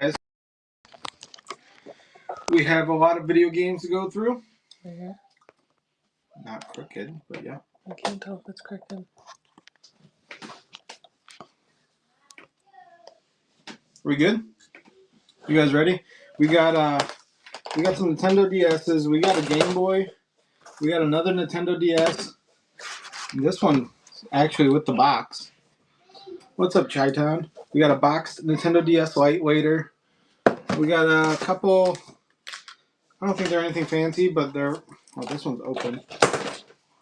guys. We have a lot of video games to go through. Yeah. Not crooked, but yeah. I can't tell if it's crooked. We good? You guys ready? We got some Nintendo DS's. We got a Game Boy. We got another Nintendo DS. This one actually with the box. What's up, Chi-Town? We got a boxed Nintendo DS Lite waiter. We got a couple. I don't think they're anything fancy, but they're. Oh, this one's open.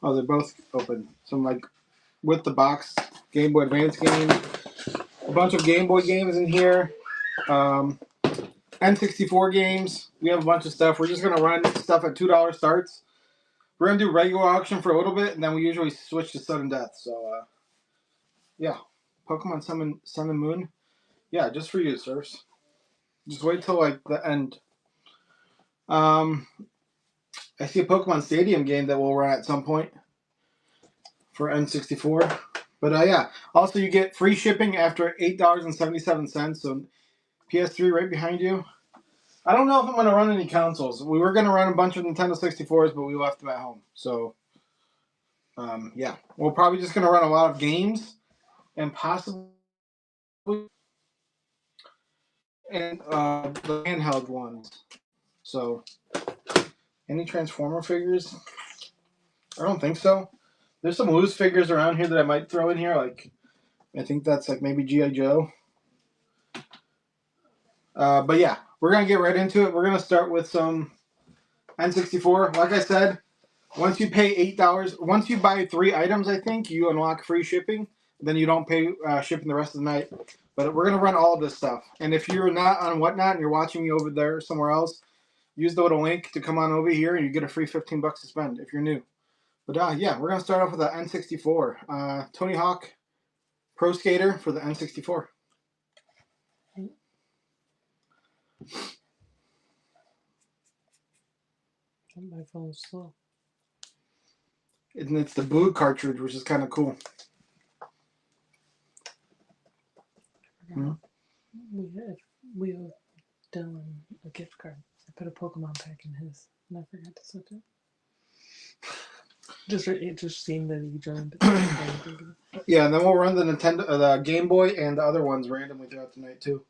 Oh, they're both open. Some like with the box Game Boy Advance games. A bunch of Game Boy games in here. N64 games. We have a bunch of stuff. We're just gonna run stuff at $2 starts. We're gonna do regular auction for a little bit, and then we usually switch to sudden death. So, yeah, Pokemon Sun and Moon. Yeah, just for you, sirs. Just wait till like the end. I see a Pokemon Stadium game that we'll run at some point for N64. But yeah, also you get free shipping after $8.77. So PS3 right behind you. I don't know if I'm going to run any consoles. We were going to run a bunch of Nintendo 64s, but we left them at home. So, yeah. We're probably just going to run a lot of games and possibly and the handheld ones. So, any Transformer figures? I don't think so. There's some loose figures around here that I might throw in here. Like, I think that's like maybe G.I. Joe. But yeah, we're going to get right into it. We're going to start with some N64. Like I said, once you pay $8, once you buy 3 items, I think, you unlock free shipping. Then you don't pay shipping the rest of the night. But we're going to run all of this stuff. And if you're not on Whatnot and you're watching me over there somewhere else, use the little link to come on over here and you get a free $15 to spend if you're new. But yeah, we're going to start off with the N64. Tony Hawk Pro Skater for the N64. My phone's slow. And it's the blue cartridge, which is kind of cool. We owe Dylan a gift card. I put a Pokemon pack in his, and I forgot to switch it. It just seemed that he joined. Yeah, and then we'll run the the Game Boy, and the other ones randomly throughout the night too.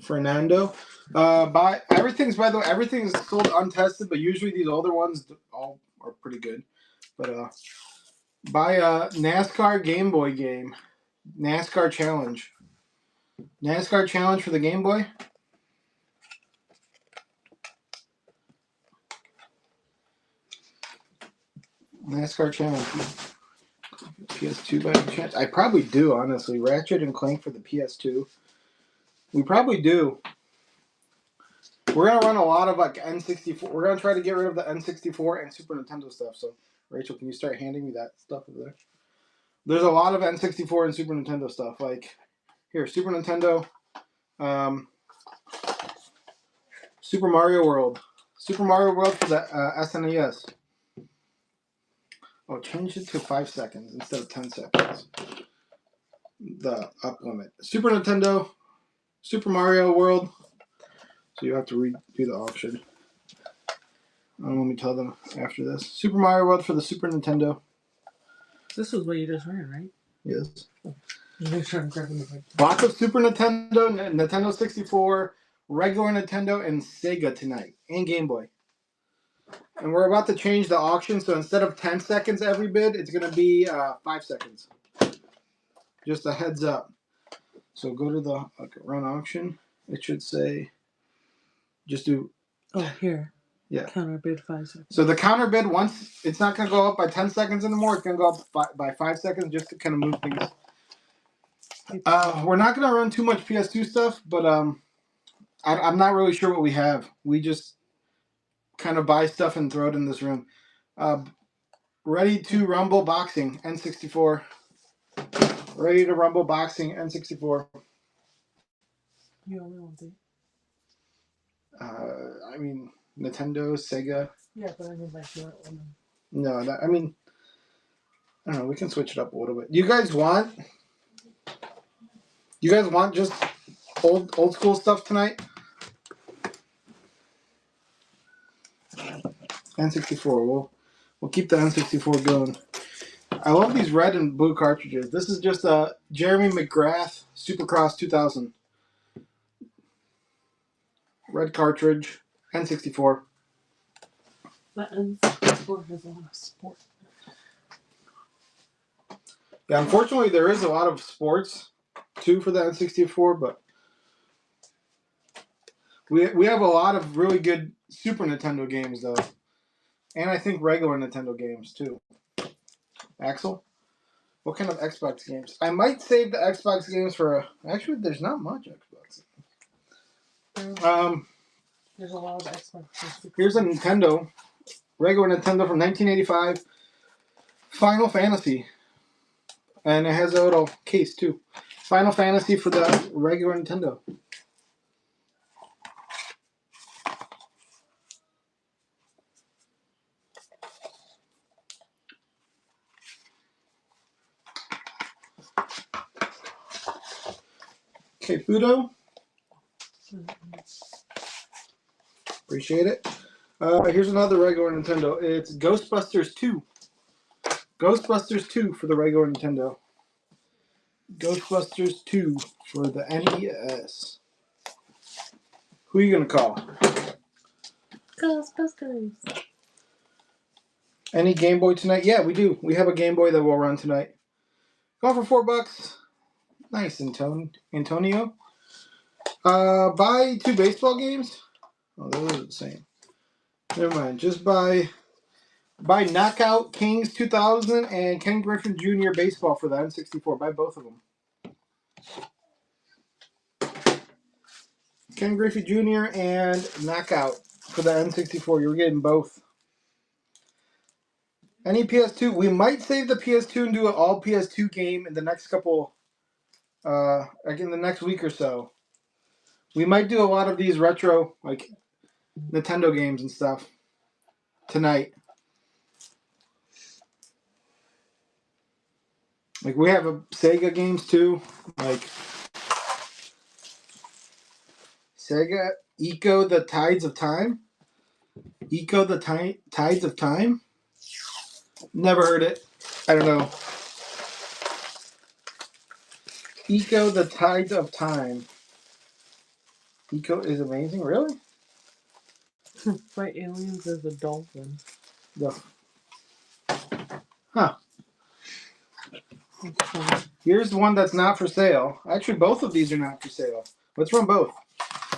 Fernando, everything's sold untested, but usually these older ones all are pretty good. But buy a NASCAR Game Boy game, NASCAR Challenge for the Game Boy. NASCAR Challenge. PS2 by any chance? I probably do, honestly. Ratchet and Clank for the PS2. We probably do. We're going to run a lot of like N64. We're going to try to get rid of the N64 and Super Nintendo stuff. So, Rachel, can you start handing me that stuff over there? There's a lot of N64 and Super Nintendo stuff. Like, here, Super Nintendo. Super Mario World. Super Mario World for the SNES. Oh, change it to 5 seconds instead of 10 seconds. The up limit. Super Nintendo, Super Mario World. So you have to redo the auction. Let me tell them after this. Super Mario World for the Super Nintendo. This is what you just ran, right? Yes. Make sure I'm grabbing the right. Lots of Super Nintendo, Nintendo 64, regular Nintendo, and Sega tonight, and Game Boy. And we're about to change the auction, so instead of 10 seconds every bid, it's going to be 5 seconds. Just a heads up. So go to the run auction. It should say, just do. Oh, here. Yeah. Counter bid 5 seconds. So the counter bid, once it's not going to go up by 10 seconds anymore, it's going to go up by 5 seconds just to kind of move things. We're not going to run too much PS2 stuff, but I'm not really sure what we have. We just kind of buy stuff and throw it in this room. Ready to Rumble Boxing, N64. Ready to Rumble Boxing, N64. You only want the. I mean, Nintendo, Sega. Yeah, but I mean, like, you want one. No, I don't know. We can switch it up a little bit. You guys want just old school stuff tonight. N64. We'll keep the N64 going. I love these red and blue cartridges. This is just a Jeremy McGrath Supercross 2000 red cartridge. N64. The N64 has a lot of sport. Yeah, unfortunately, there is a lot of sports too for the N64, but we have a lot of really good Super Nintendo games though, and I think regular Nintendo games too. Axel, what kind of Xbox games? I might save the Xbox games for. Actually, there's not much Xbox. There's a lot of Xbox. Here's a Nintendo, regular Nintendo from 1985, Final Fantasy, and it has a little case too. Final Fantasy for the regular Nintendo. Okay, Fudo. Appreciate it. Here's another regular Nintendo. It's Ghostbusters 2. Ghostbusters 2 for the regular Nintendo. Ghostbusters 2 for the NES. Who are you going to call? Ghostbusters. Any Game Boy tonight? Yeah, we do. We have a Game Boy that we'll run tonight. Going for $4. Nice, Antonio. Buy 2 baseball games? Oh, those are the same. Never mind. Just buy Knockout Kings 2000 and Ken Griffey Jr. Baseball for the N64. Buy both of them. Ken Griffey Jr. and Knockout for the N64. You're getting both. Any PS2? We might save the PS2 and do an all PS2 game in the next couple, like in the next week or so. We might do a lot of these retro, like Nintendo games and stuff tonight. Like we have a Sega games too, like Sega Eco the Tides of Time. Eco the Tides of Time. Never heard it. I don't know. Eco the Tides of Time. Eco is amazing, really? Fight aliens as a dolphin. The Huh. Here's one that's not for sale. Actually, both of these are not for sale. Let's run both.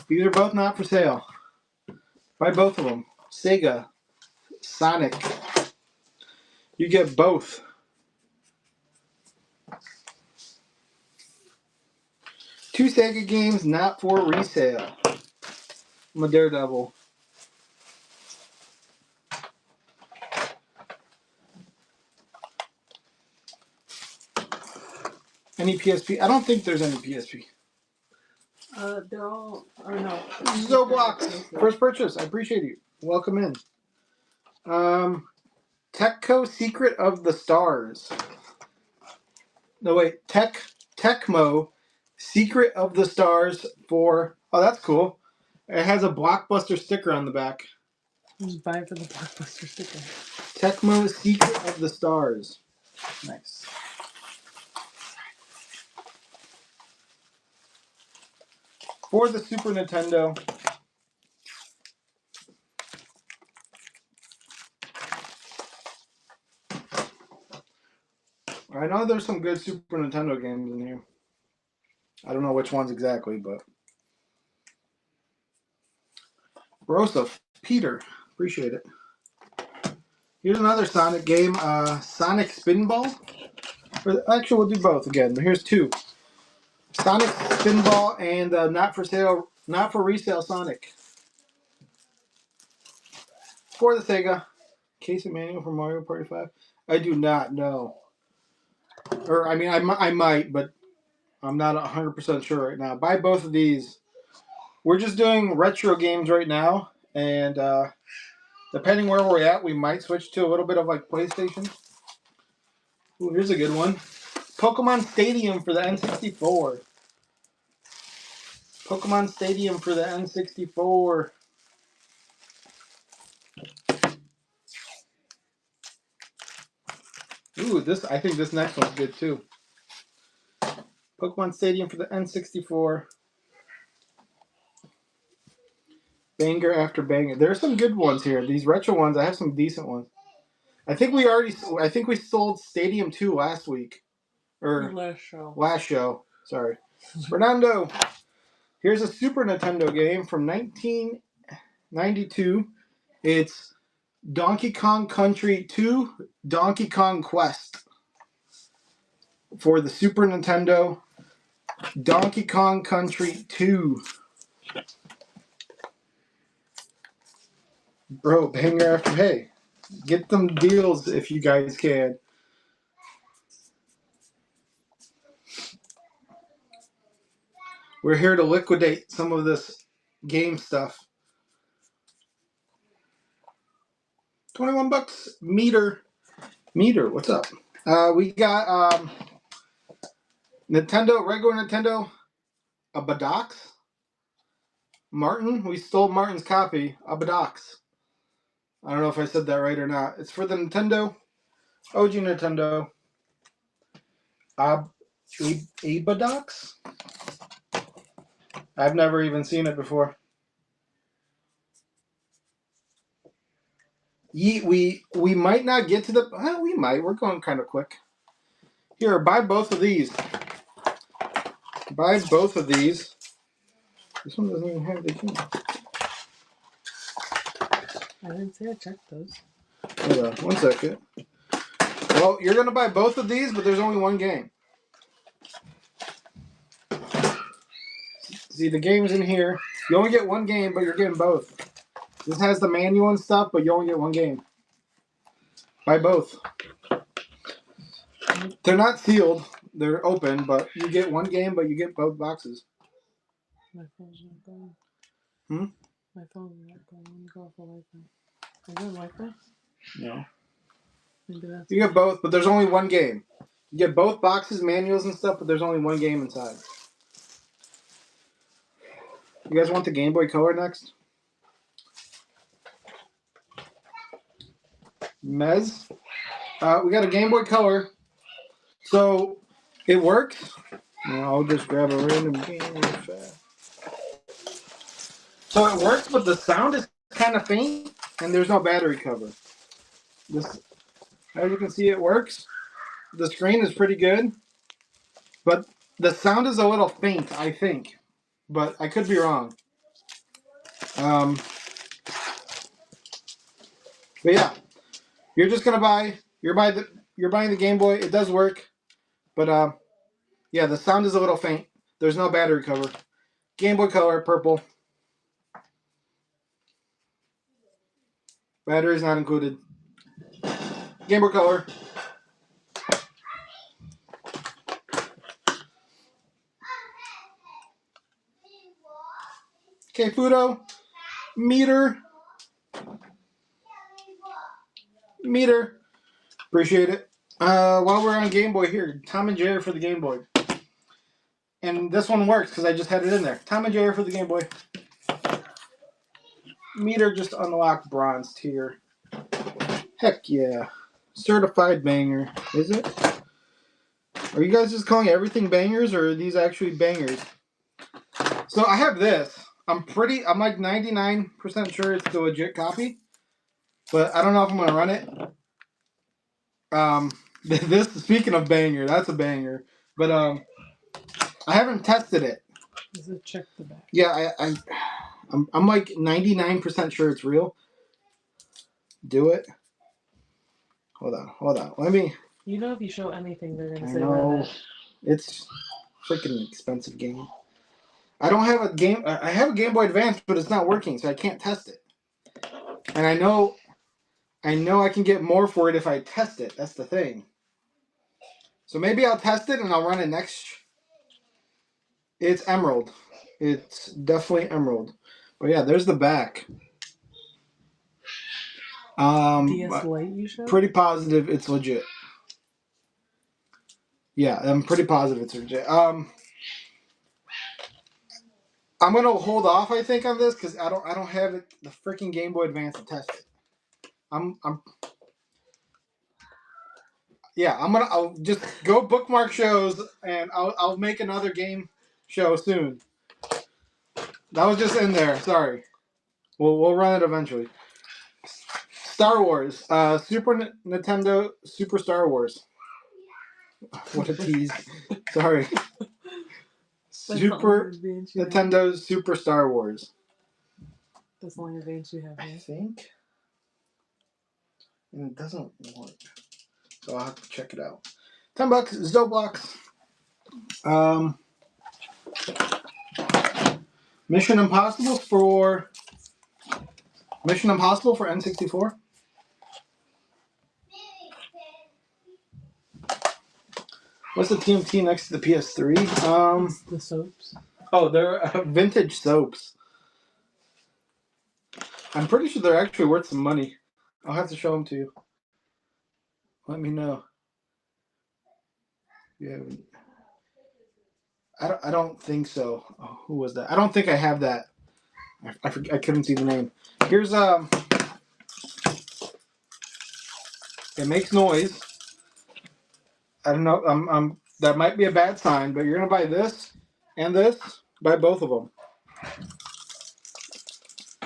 These are both not for sale. Buy both of them. Sega. Sonic. You get both. Two Sega games not for resale. I'm a Daredevil. Any PSP? I don't think there's any PSP. They're all. Oh no. Zoblox. First purchase. I appreciate you. Welcome in. Tecmo Secret of the Stars. No wait. Tecmo Secret of the Stars for. Oh, that's cool. It has a Blockbuster sticker on the back. Just buy it for the Blockbuster sticker. Tecmo Secret of the Stars. Nice. For the Super Nintendo. I know there's some good Super Nintendo games in here. I don't know which ones exactly, but. Rosa, Peter, appreciate it. Here's another Sonic game, Sonic Spinball. Actually, we'll do both again. Here's two. Sonic Spinball and not for resale Sonic. For the Sega. Case of manual for Mario Party 5. I do not know. Or, I mean, I might, but I'm not 100% sure right now. Buy both of these. We're just doing retro games right now, and depending where we're at, we might switch to a little bit of like PlayStation. Ooh, here's a good one. Pokemon Stadium for the N64. Pokemon Stadium for the N64. Ooh, I think this next one's good too. Pokemon Stadium for the N64. Banger after banger. There are some good ones here. These retro ones, I have some decent ones. I think we sold Stadium 2 last week. Or last show. Sorry. Fernando. Here's a Super Nintendo game from 1992. It's Donkey Kong Country 2 Donkey Kong Quest. For the Super Nintendo. Donkey Kong Country 2. Bro, banger after hey. Get them deals if you guys can. We're here to liquidate some of this game stuff. 21 bucks. Meter, what's up? We got Nintendo, regular Nintendo, a Badox. Martin, we stole Martin's copy, a Badox. I don't know if I said that right or not. It's for the Nintendo, OG Nintendo. Abadox? I've never even seen it before. We might not get to the... Well, we might. We're going kind of quick. Here, buy both of these. Buy both of these. This one doesn't even have the key. I didn't say I checked those. Hold on, 1 second. Well, you're going to buy both of these, but there's only one game. See, the game's in here. You only get one game, but you're getting both. This has the manual and stuff, but you only get one game. Buy both. They're not sealed. They're open, but you get one game, but you get both boxes. My phone's not going. Hmm? My phone's not going. Let me go off the Wi-Fi. Is it Wi-Fi? No. Maybe that's... You get both, but there's only one game. You get both boxes, manuals and stuff, but there's only one game inside. You guys want the Game Boy Color next? Mez? We got a Game Boy Color. So, it works. I'll just grab a random game real fast. So it works, but the sound is kind of faint, and there's no battery cover. This, as you can see, it works. The screen is pretty good, but the sound is a little faint, I think. But I could be wrong. But yeah, you're just gonna buy. You're buying the Game Boy. It does work, but yeah, the sound is a little faint. There's no battery cover. Game Boy Color, purple. Batteries not included. Game Boy Color. Okay, Fudo. Meter. Appreciate it. While we're on Game Boy here, Tom and Jerry for the Game Boy. And this one works because I just had it in there. Tom and Jerry for the Game Boy. Meter just unlocked bronze tier. Heck yeah. Certified banger. Is it? Are you guys just calling everything bangers, or are these actually bangers? So I have this. I'm like 99% sure it's the legit copy. But I don't know if I'm going to run it. This, speaking of banger, that's a banger. But I haven't tested it. Does it check the back? Yeah, I'm like 99% sure it's real. Do it. Hold on. Let me... You know if you show anything, they're going to say that. It's freaking expensive game. I don't have a game... I have a Game Boy Advance, but it's not working, so I can't test it. And I know I can get more for it if I test it. That's the thing. So maybe I'll test it and I'll run it next. It's Emerald. It's definitely Emerald. But yeah, there's the back. DS Lite you showed? Pretty positive it's legit. Yeah, I'm pretty positive it's legit. I'm gonna hold off, I think, on this because I don't have it, the freaking Game Boy Advance to test it. I'll just go bookmark shows and I'll make another game show soon. That was just in there. Sorry. We'll run it eventually. Star Wars. Nintendo Super Star Wars. What a tease. Sorry. Super Nintendo Super Star Wars. That's the only advance you have, I right? think. And it doesn't work. So I'll have to check it out. $10. Zoblox. Mission Impossible for N64. What's the TMT next to the PS3? The soaps. Oh, they're vintage soaps. I'm pretty sure they're actually worth some money. I'll have to show them to you. Let me know. Yeah. I don't think so. Oh, who was that? I don't think I have that. I couldn't see the name. Here's It makes noise. I don't know. That might be a bad sign, but you're gonna buy this and this. Buy both of them.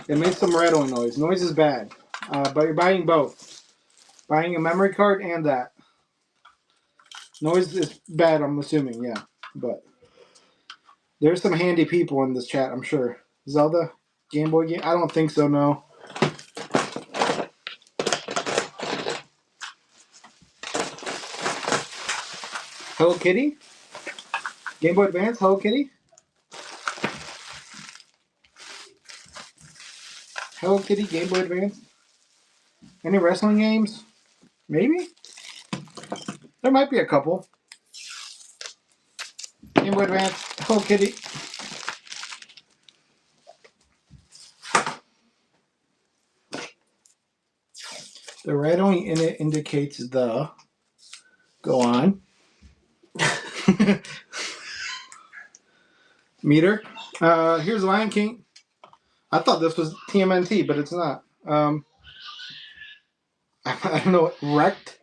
It makes some rattling noise. Noise is bad, but you're buying both. Buying a memory card and that. Noise is bad. I'm assuming, yeah, but there's some handy people in this chat. I'm sure. Zelda, Game Boy game. I don't think so. No. Hello Kitty. Game Boy Advance. Hello Kitty. Hello Kitty. Game Boy Advance. Any wrestling games? Maybe. There might be a couple. Game Boy Advance. Hello Kitty. The red only in it indicates the. Go on. Meter. Here's Lion King. I thought this was TMNT, but it's not. I don't know what Rect.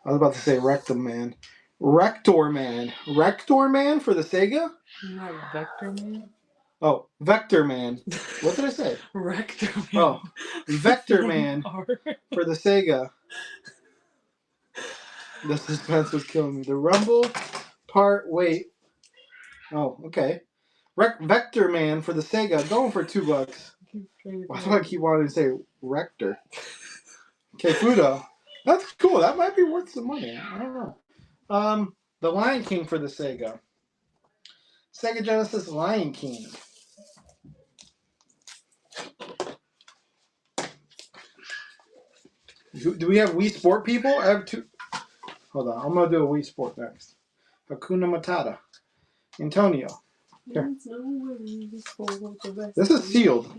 I was about to say Rectum Man. Rector Man. Rector Man for the Sega? Not Vector Man? Oh, Vector Man. What did I say? Rector Man. Oh, Vector Man for the Sega. The suspense was killing me. The Rumble part. Wait. Oh, okay. Vector Man for the Sega. Going for $2. Why do I keep wanting to say Rector? Okay, Fudo. That's cool. That might be worth some money. I don't know. The Lion King for the Sega. Sega Genesis Lion King. Do we have Wii Sport people? I have two. Hold on. I'm going to do a Wii Sport next. Hakuna Matata. Antonio. Here. This is sealed.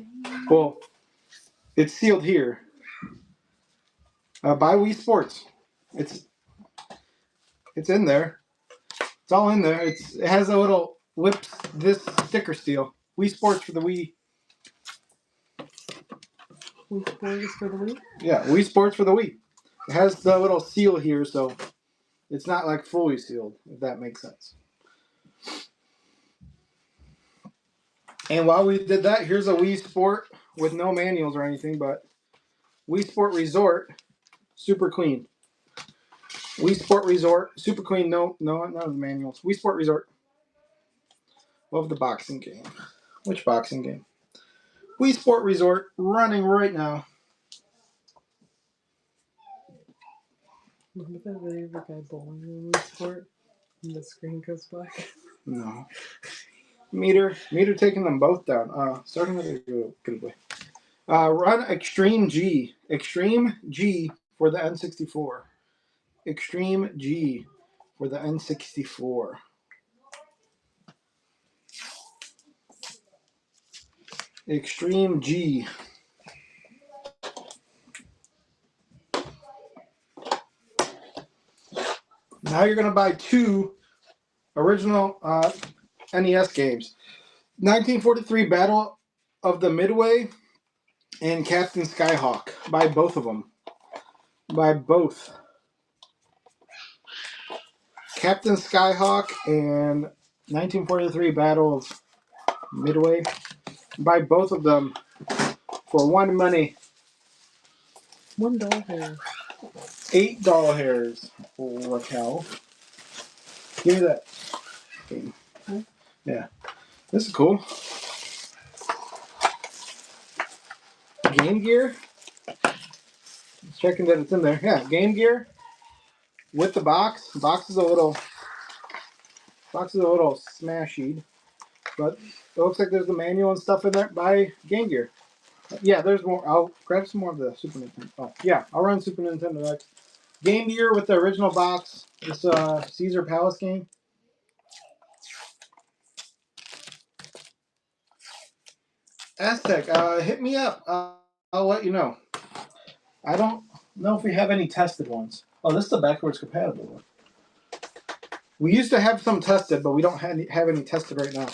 Well, it's sealed here. Buy Wii Sports. It's in there. It's all in there. It has a little whips this sticker seal. Wii Sports for the Wii. Wii Sports for the Wii? Yeah, Wii Sports for the Wii. It has the little seal here, so it's not like fully sealed, if that makes sense. And while we did that, here's a Wii Sport with no manuals or anything, but Wii Sport Resort, super clean. Wii Sport Resort, super clean, no manuals. Wii Sport Resort. Love the boxing game. Which boxing game? Wii Sport Resort, running right now. Remember that video of the guy bowling in Wii Sport? And the screen goes black? No. Meter taking them both down. Starting with a good way. Run Extreme G. Extreme G for the N64. Extreme G for the N64. Extreme G. Now you're going to buy two original NES games. 1943 Battle of the Midway and Captain Skyhawk. Buy both of them. Buy both. Captain Skyhawk and 1943 Battle of Midway. Buy both of them for one money. $1 hair. $8 hairs. Raquel. Give me that. Huh? Yeah. This is cool. Game Gear. Just checking that it's in there. Yeah, Game Gear with the box. Box is a little smashy, but it looks like there's the manual and stuff in there. Buy Game Gear. Yeah, there's more. I'll grab some more of the Super Nintendo. Oh, yeah, I'll run Super Nintendo next. Game Gear with the original box. This Caesar Palace game. Aztec, hit me up. I'll let you know. I don't know if we have any tested ones. Oh, this is the backwards compatible one. We used to have some tested, but we don't have any tested right now.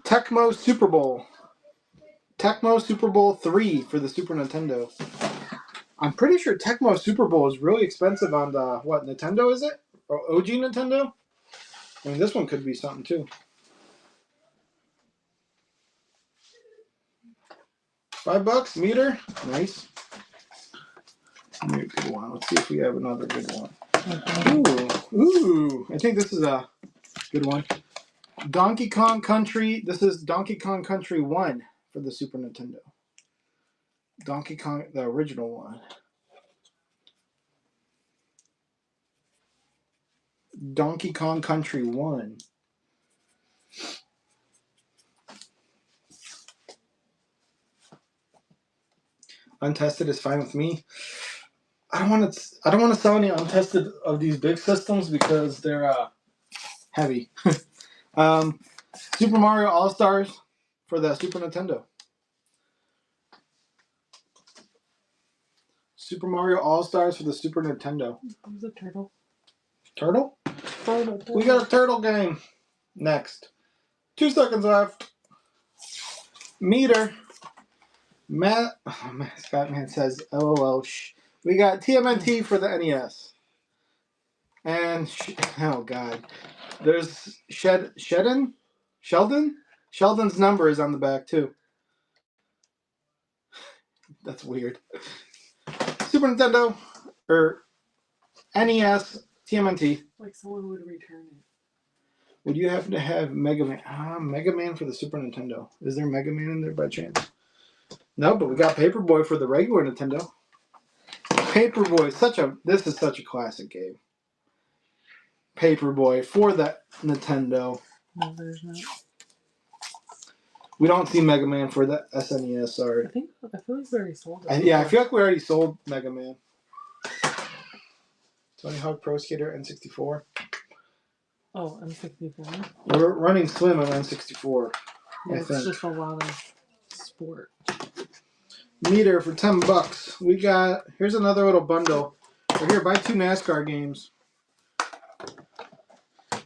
Tecmo Super Bowl. Tecmo Super Bowl 3 for the Super Nintendo. I'm pretty sure Tecmo Super Bowl is really expensive on the, what, Nintendo is it? Or OG Nintendo? I mean, this one could be something too. $5 meter? Nice. Good one. Let's see if we have another good one. Ooh. I think this is a good one. Donkey Kong Country. This is Donkey Kong Country 1 for the Super Nintendo. Donkey Kong, the original one. Donkey Kong Country 1. Untested is fine with me. I don't want to sell any untested of these big systems because they're heavy. Super Mario All Stars for the Super Nintendo. Super Mario All Stars for the Super Nintendo. Who's a turtle? Turtle? Turtle. We got a turtle game. Next. 2 seconds left. Meter. Scott says, LOL. We got TMNT for the NES. And, oh God. There's Sheldon? Sheldon's number is on the back too. That's weird. Super Nintendo, or NES, TMNT. Like someone would return it. Would you happen to have Mega Man? Mega Man for the Super Nintendo. Is there Mega Man in there by chance? No, but we got Paperboy for the regular Nintendo. Paperboy, this is such a classic game. Paperboy for the Nintendo. No, there's not. We don't see Mega Man for the SNES, sorry. I feel like we already sold it. I feel like we already sold Mega Man. Tony Hawk Pro Skater N64. Oh, N64. We're running Slim on N64. Yeah, it's just a lot of sport. Meter for $10. We got, here's another little bundle. Right here, buy 2 NASCAR games.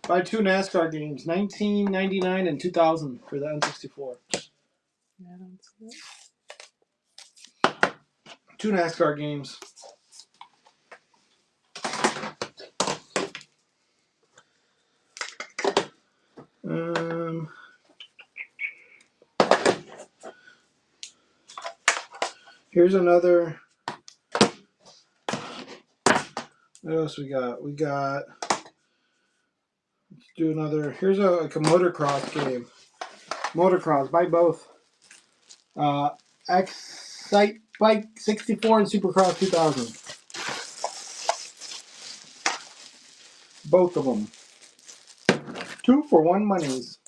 Buy 2 NASCAR games, 1999 and 2000 for the N64. Yeah, I don't see it. 2 NASCAR games. Here's another. What else we got? Let's do another. Here's a motocross game. Motocross, buy both. Excite Bike 64 and Supercross 2000. Both of them. 2 for 1 monies.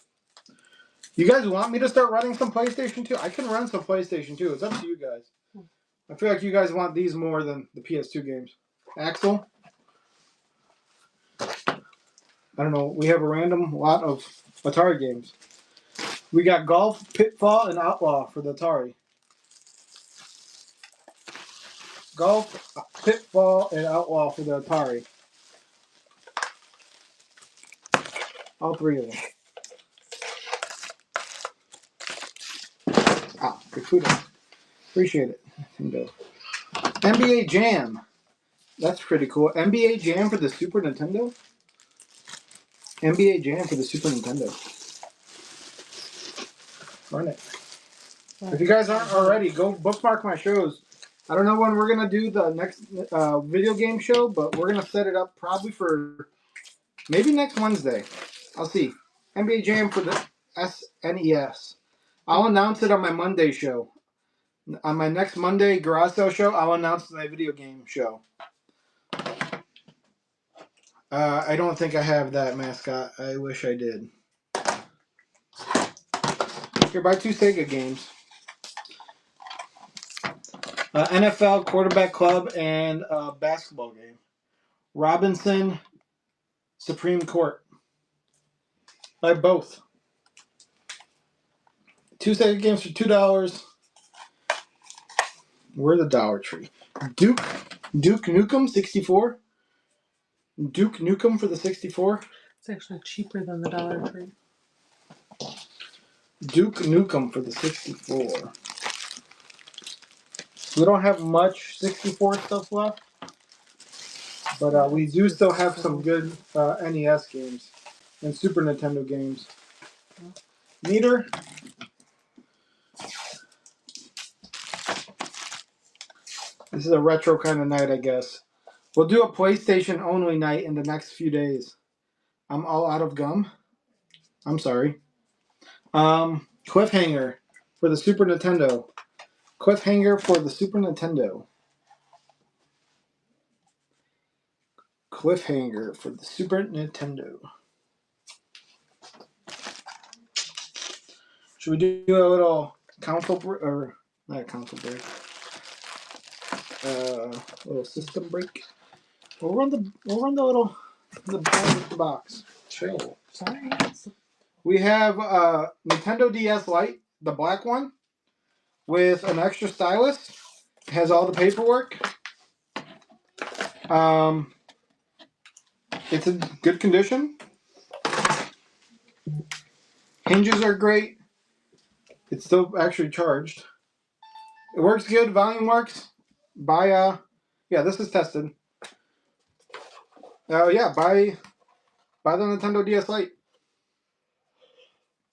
You guys want me to start running some PlayStation 2? I can run some PlayStation 2. It's up to you guys. I feel like you guys want these more than the PS2 games. Axel? I don't know. We have a random lot of Atari games. We got Golf, Pitfall, and Outlaw for the Atari. Golf, Pitfall, and Outlaw for the Atari. All three of them. Ah, good food. Appreciate it. Nintendo. NBA Jam. That's pretty cool. NBA Jam for the Super Nintendo? NBA Jam for the Super Nintendo. Run it. If you guys aren't already, go bookmark my shows. I don't know when we're going to do the next video game show, but we're going to set it up probably for maybe next Wednesday. I'll see. NBA Jam for the SNES. I'll announce it on my Monday show. On my next Monday garage sale show, I'll announce my video game show. I don't think I have that mascot. I wish I did. Here, buy 2 Sega games. NFL Quarterback Club and basketball game. Robinson Supreme Court. Buy both. 2 Sega games for $2. We're the Dollar Tree. Duke Nukem 64. Duke Nukem for the 64. It's actually cheaper than the Dollar Tree. Duke Nukem for the 64. We don't have much 64 stuff left, but we do still have some good NES games and Super Nintendo games. Meter. This is a retro kind of night, I guess. We'll do a PlayStation only night in the next few days. I'm all out of gum. I'm sorry. Cliffhanger for the Super Nintendo. Cliffhanger for the Super Nintendo. Cliffhanger for the Super Nintendo. Should we do a little console break, or not a console break? Little system break. We'll run the box. Chill. Sorry. We have Nintendo DS Lite, the black one, with an extra stylus. It has all the paperwork. It's in good condition. Hinges are great. It's still actually charged. It works good. Volume works. Buy yeah, this is tested. Yeah, buy the Nintendo DS Lite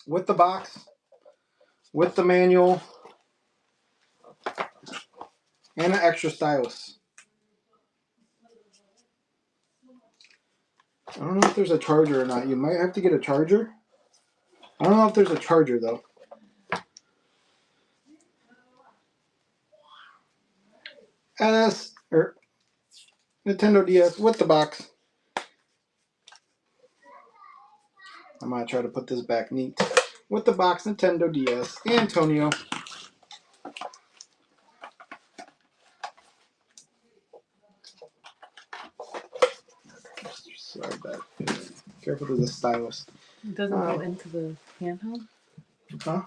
with the box, with the manual, and an extra stylus. I don't know if there's a charger or not. You might have to get a charger. I don't know if there's a charger though. Nintendo DS with the box. I'm gonna try to put this back neat. With the box, Nintendo DS, Antonio. Sorry about that. Careful with the stylus. It doesn't go into the handheld? Huh?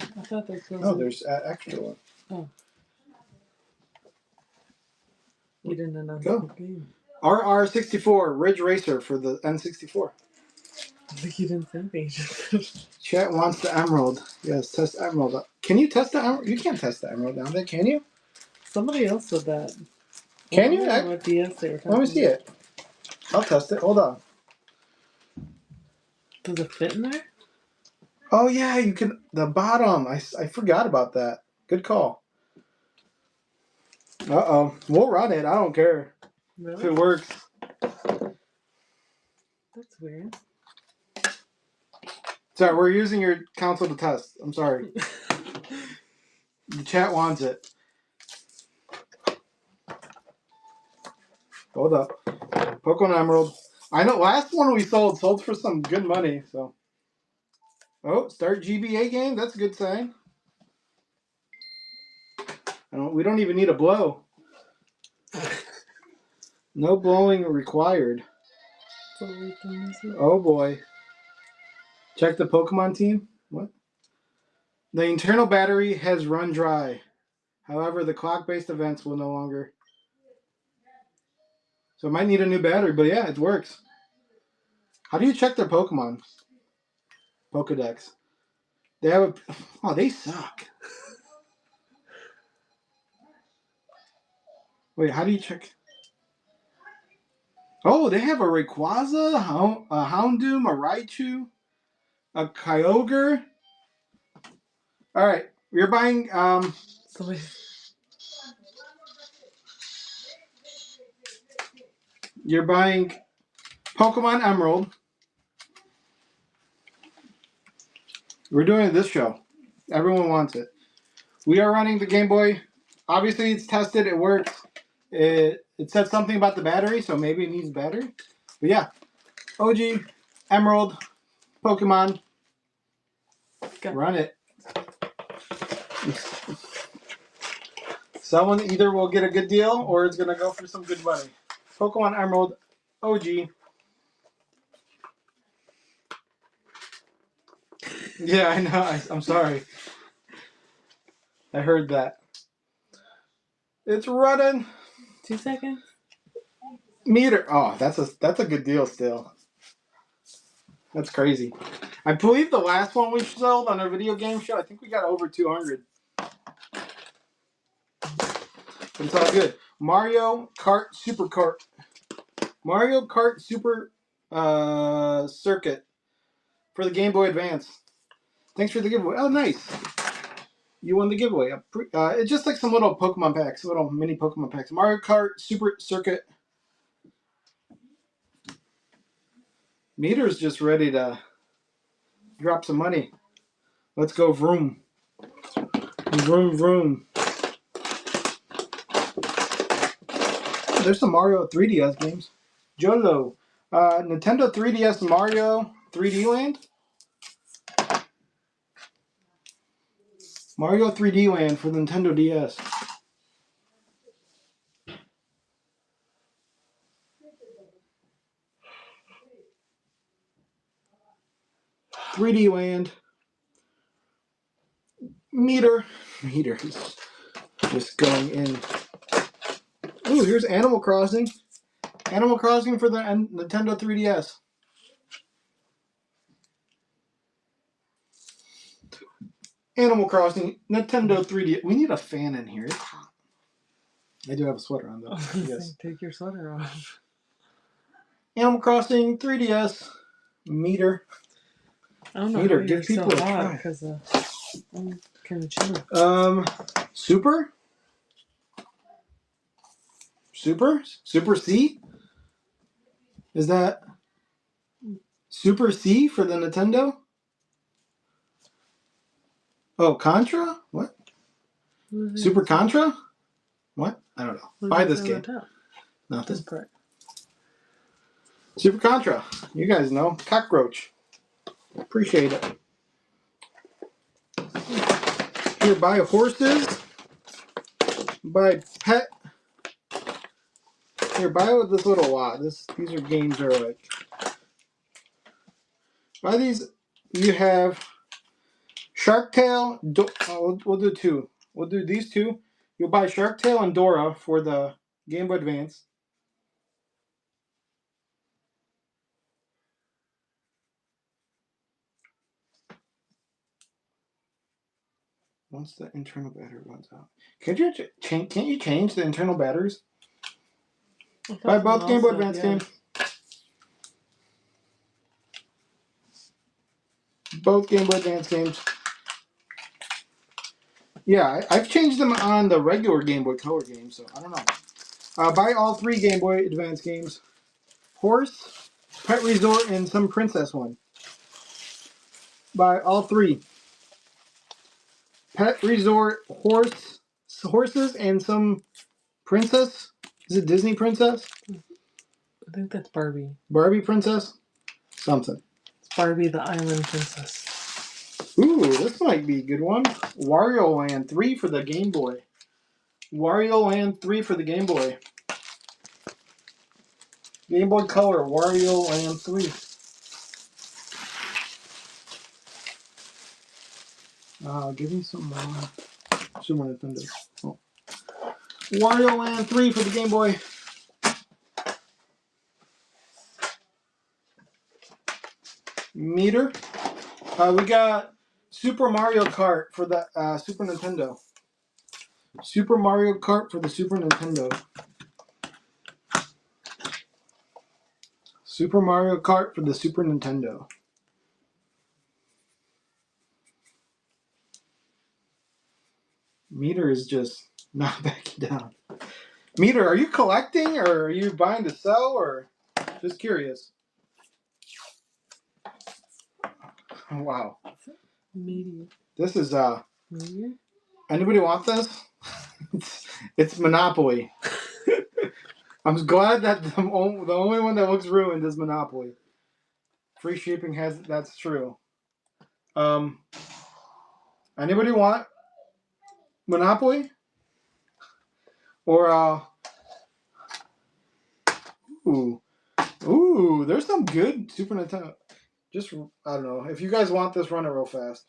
I thought there was. No, there's an extra one. Oh. You didn't announce Go. the game. RR64 Ridge Racer for the N64. You didn't say anything. Chat wants the Emerald. Yes, test Emerald. Can you test the Emerald? You can't test the Emerald down there, can you? Somebody else said that. Can you? What DS they were talking Let me see it. I'll test it. Hold on. Does it fit in there? Oh yeah, you can. The bottom. I forgot about that. Good call. We'll run it. I don't care Really? if it works. That's weird. Sorry, we're using your console to test. I'm sorry. The chat wants it. Hold up. Pokemon Emerald. I know last one we sold for some good money. So. Oh, start GBA game. That's a good sign. We don't even need a blow. No blowing required. Oh boy. Check the Pokemon team. What? The internal battery has run dry. However, the clock-based events will no longer. So it might need a new battery, but yeah, it works. How do you check their Pokemon? Pokedex. They have a. Oh, they suck. Wait, how do you check? Oh, they have a Rayquaza, a Houndoom, a Raichu, a Kyogre. All right, you're buying. Somebody. You're buying Pokemon Emerald. We're doing this show. Everyone wants it. We are running the Game Boy. Obviously, it's tested. It works. It said something about the battery, so maybe it needs battery. But yeah, OG, Emerald, Pokemon. Go. Run it. Someone either will get a good deal or it's going to go for some good money. Pokemon Emerald, OG. Yeah, I know. I'm sorry. I heard that. It's running. 2 seconds. Meter. Oh, that's a good deal still. That's crazy. I believe the last one we sold on our video game show, I think we got over 200. But it's all good. Mario Kart Super Kart. Mario Kart Super Circuit for the Game Boy Advance. Thanks for the giveaway. Oh, nice. You won the giveaway. It's just like some little Pokemon packs, little mini Pokemon packs. Mario Kart Super Circuit. Meter's just ready to drop some money. Let's go vroom. Vroom, vroom. Oh, there's some Mario 3DS games. Jolo. Nintendo 3DS Mario 3D Land. Mario 3D Land for the Nintendo DS. Land. Meter is just going in. Ooh, here's Animal Crossing. Animal Crossing for the Nintendo 3DS. Animal Crossing, Nintendo 3DS. We need a fan in here. It's hot. I do have a sweater on though. Yes. Take your sweater off. Animal Crossing 3DS. Meter. I don't know Meter, how give you're people so a hot try. because I'm kind of chilly. Super? Super C? Is that Super C for the Nintendo? Oh, Contra? What? Super Contra? What? I don't know. Buy this game. Not this part. Super Contra. You guys know. Cockroach. Appreciate it. Here, buy horses. Buy pet. Here, buy with this little lot. These are games are like. Buy these. You have Shark Tale. We'll do two. We'll do these two. You'll buy Shark Tale and Dora for the Game Boy Advance. Once the internal battery runs out, can't you change the internal batteries? Buy both Game Boy Advance games. Both Game Boy Advance games. Yeah, I've changed them on the regular Game Boy Color games, so I don't know. Buy all 3 Game Boy Advance games. Horse, Pet Resort, and some Princess one. Buy all 3. Pet Resort, horses, and some princess. Is it Disney Princess? I think that's Barbie. Barbie Princess? Something. It's Barbie the Island Princess. Ooh, this might be a good one. Wario Land 3 for the Game Boy. Wario Land 3 for the Game Boy. Game Boy Color, Wario Land 3. Give me some more. Super Nintendo. Oh. Wario Land 3 for the Game Boy. Meter. We got Super Mario Kart for the Super Nintendo. Super Mario Kart for the Super Nintendo. Super Mario Kart for the Super Nintendo. Meter is just not backing down. Meter, are you collecting or are you buying to sell or just curious? Wow. Meteor. This is Meteor? anybody want this? It's Monopoly. I'm glad that the only one that looks ruined is Monopoly. Free shipping that's true. Anybody want Monopoly? Or ooh, there's some good Super Nintendo. Just I don't know. If you guys want this, run it real fast.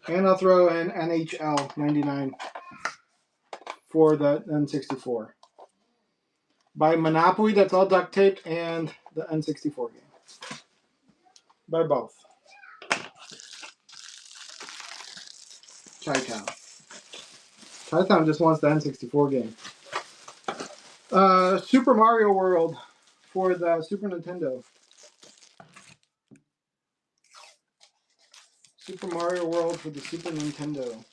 And I'll throw in NHL 99 for the N64. Buy Monopoly, that's all duct taped, and the N64 game. Buy both. Chi-Town. Chi-Town just wants the N64 game. Super Mario World for the Super Nintendo. Super Mario World for the Super Nintendo.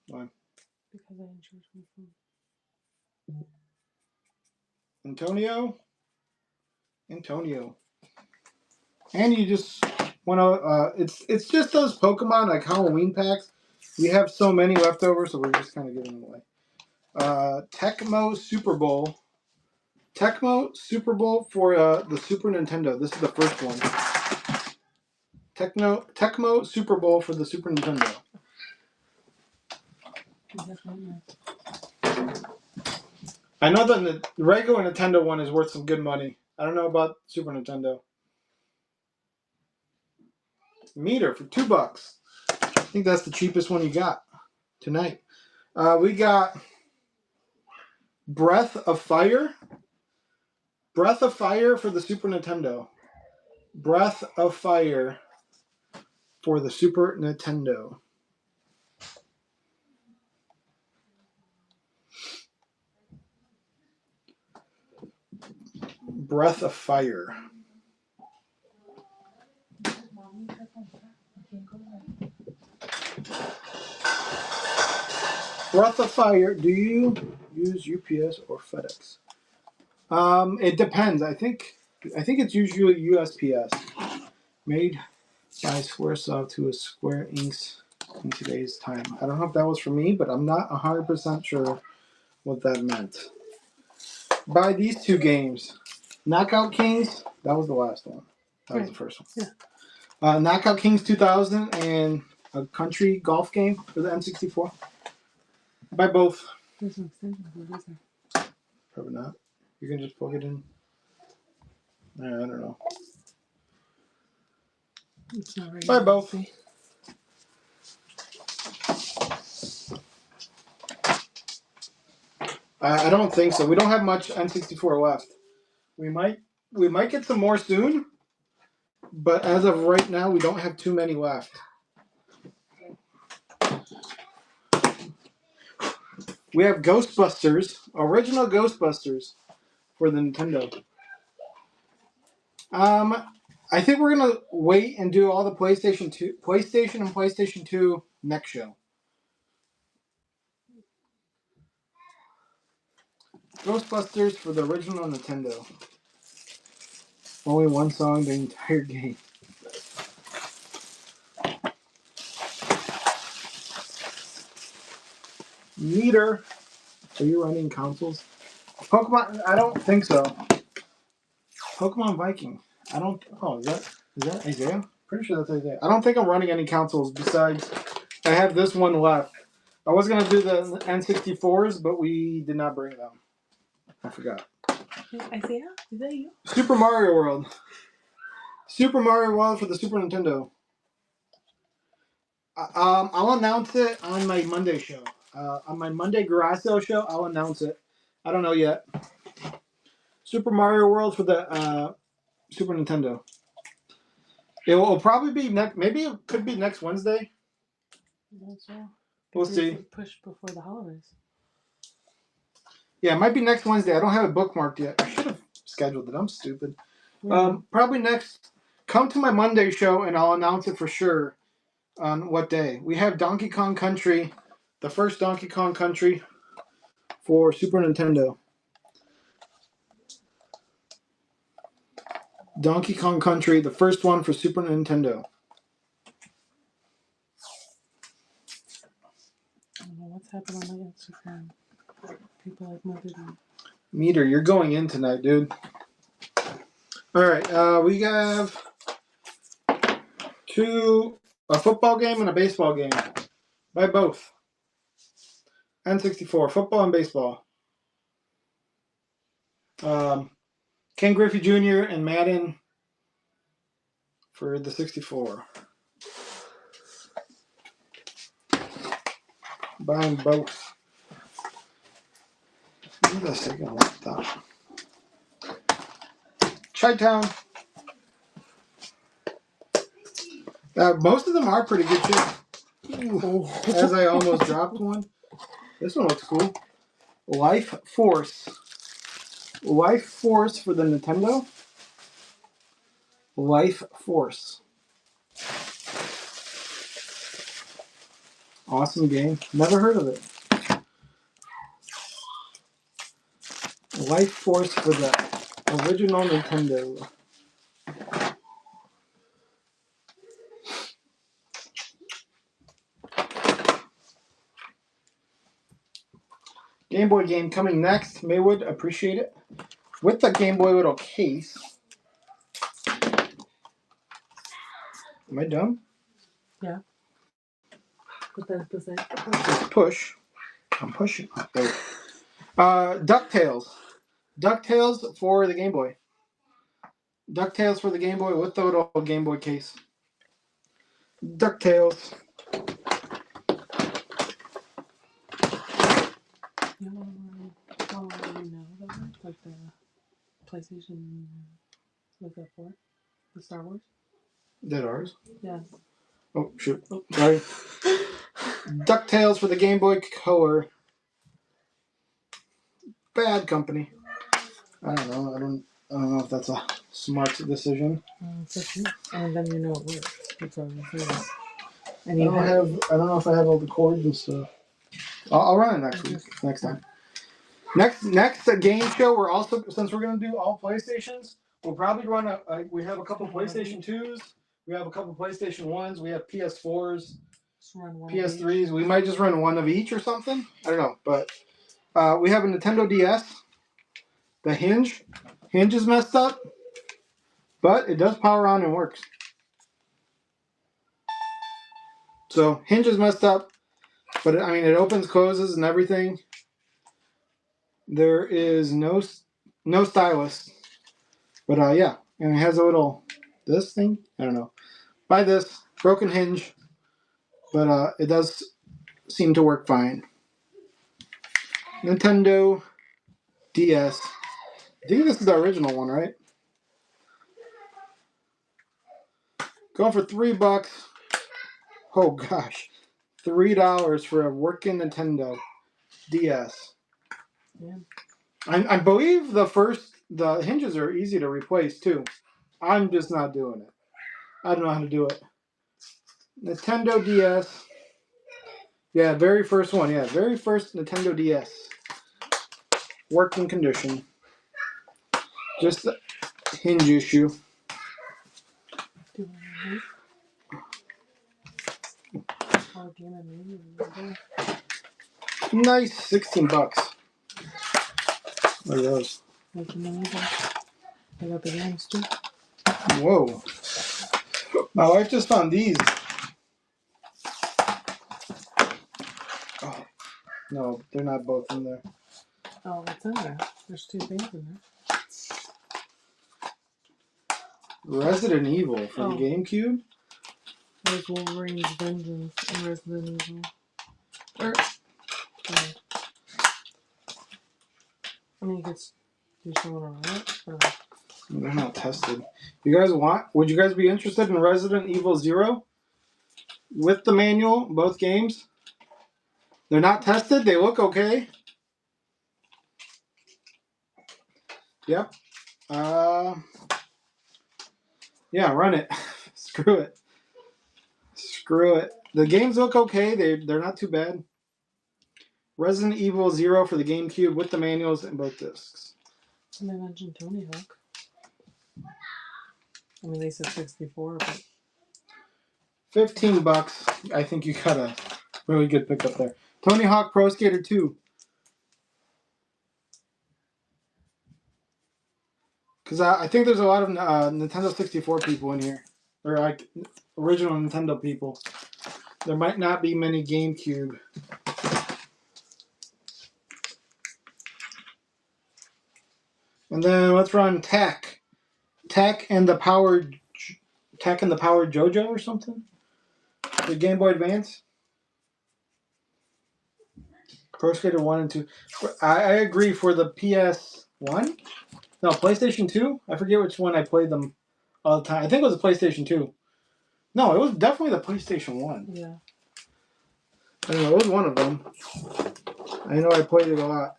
Why? Because I didn't charge my phone. Antonio. And you just want to, it's just those Pokemon, like Halloween packs. We have so many left over, so we're just kind of giving them away. Tecmo Super Bowl. Tecmo Super Bowl for the Super Nintendo. This is the first one. Tecmo Super Bowl for the Super Nintendo. I know that the regular Nintendo one is worth some good money. I don't know about Super Nintendo. Meter for $2. I think that's the cheapest one you got tonight. We got Breath of Fire. Breath of Fire for the Super Nintendo. Breath of Fire for the Super Nintendo. Breath of Fire. Breath of Fire. Do you use UPS or FedEx? It depends. I think it's usually USPS. Made by Squaresoft, who is Square Inc. in today's time. I don't know if that was for me, but I'm not 100% sure what that meant. Buy these two games. Knockout Kings. That was the last one. That was the first one. Yeah. Knockout Kings 2000 and a country golf game for the N64. Buy both. There's no extension cord, is there? Probably not. You can just plug it in. I don't know. It's not right. Buy both. I don't think so. We don't have much N64 left. We might get some more soon, but as of right now, we don't have too many left. We have Ghostbusters, original Ghostbusters for the Nintendo. I think we're gonna wait and do all the PlayStation and PlayStation 2 next show. Ghostbusters for the original Nintendo. Only one song the entire game. Meter. Are you running consoles? Pokemon? I don't think so. Pokemon Viking. I don't. Oh, is that Isaiah? Pretty sure that's Isaiah. I don't think I'm running any consoles besides. I have this one left. I was gonna do the N64s, but we did not bring them. I forgot. Isaiah, is that you? Super Mario World. Super Mario World for the Super Nintendo. I'll announce it on my Monday show. On my Monday garage sale show, I'll announce it. I don't know yet. Super Mario World for the Super Nintendo. It will probably be next. Maybe it could be next Wednesday. That's all. We'll see. Push before the holidays. Yeah, it might be next Wednesday. I don't have it bookmarked yet. I should have scheduled it. I'm stupid. Probably next. Come to my Monday show and I'll announce it for sure on what day. We have Donkey Kong Country, the first Donkey Kong Country for Super Nintendo. Donkey Kong Country, the first one for Super Nintendo. I don't know what's happened on my Instagram. People like my video. Meter, you're going in tonight, dude. All right, we have a football game and a baseball game. Buy both. N64, football and baseball. Ken Griffey Jr. and Madden for the 64. Buying both. Give me a second. I want that. Chi-Town. Most of them are pretty good too. As I almost dropped one. This one looks cool. Life Force. Life Force for the Nintendo. Life Force. Awesome game. Never heard of it. Life Force for the original Nintendo. Game Boy game coming next. Maywood, appreciate it. With the Game Boy little case. Am I dumb? Yeah. Put that beside. Just push. I'm pushing. DuckTales. DuckTales for the Game Boy. DuckTales for the Game Boy with the little Game Boy case. DuckTales. You know like the PlayStation. What's that for? The Star Wars. Is that ours? Yes. Oh shoot! Oh, sorry. DuckTales for the Game Boy Color. Bad company. I don't know. I don't know if that's a smart decision. And then you know it works. That's all I'm saying. And I don't know if I have all the cords and stuff. I'll run it next time. Next game show. We're also, since we're gonna do all PlayStations, we'll probably run we have a couple PlayStation 2s. We have a couple PlayStation 1s. We have PS4s. PS3s. We might just run one of each or something. I don't know, but we have a Nintendo DS. The hinge is messed up, but it does power on and works. So hinge is messed up, but it opens, closes, and everything. There is no stylus, but yeah, and it has a little this thing. I don't know. Buy this broken hinge, but it does seem to work fine. Nintendo DS. I think this is the original one, right? Going for $3. Oh gosh, $3 for a working Nintendo DS. Yeah. I believe the hinges are easy to replace too. I'm just not doing it. I don't know how to do it. Nintendo DS. Yeah, very first one. Yeah, very first Nintendo DS. Working condition. Just a hinge issue. Nice, $16. What are those? I got the games too. Whoa. My wife just found these. Oh, no, they're not both in there. Oh, what's in there? There's two things in there. Resident Evil for the GameCube. There's Wolverine's Vengeance and Resident Evil. I think it's You still want to run it? Or? They're not tested. You guys want? Would you guys be interested in Resident Evil 0 with the manual? Both games. They're not tested. They look okay. Yep. Yeah, run it. Screw it. Screw it. The games look okay. They're not too bad. Resident Evil 0 for the GameCube with the manuals and both discs. And they mentioned Tony Hawk. I mean, they said 64, but $15. I think you got a really good pickup there. Tony Hawk Pro Skater 2. Because I think there's a lot of Nintendo 64 people in here. Or like original Nintendo people. There might not be many GameCube. And then let's run Tech. Tech and the Power JoJo or something? The Game Boy Advance? Pro Skater 1 and 2. I agree for the PS1? No, PlayStation 2? I forget which one I played them all the time. I think it was the PlayStation 2. No, it was definitely the PlayStation 1. yeah. I don't know, it was one of them. I know I played it a lot.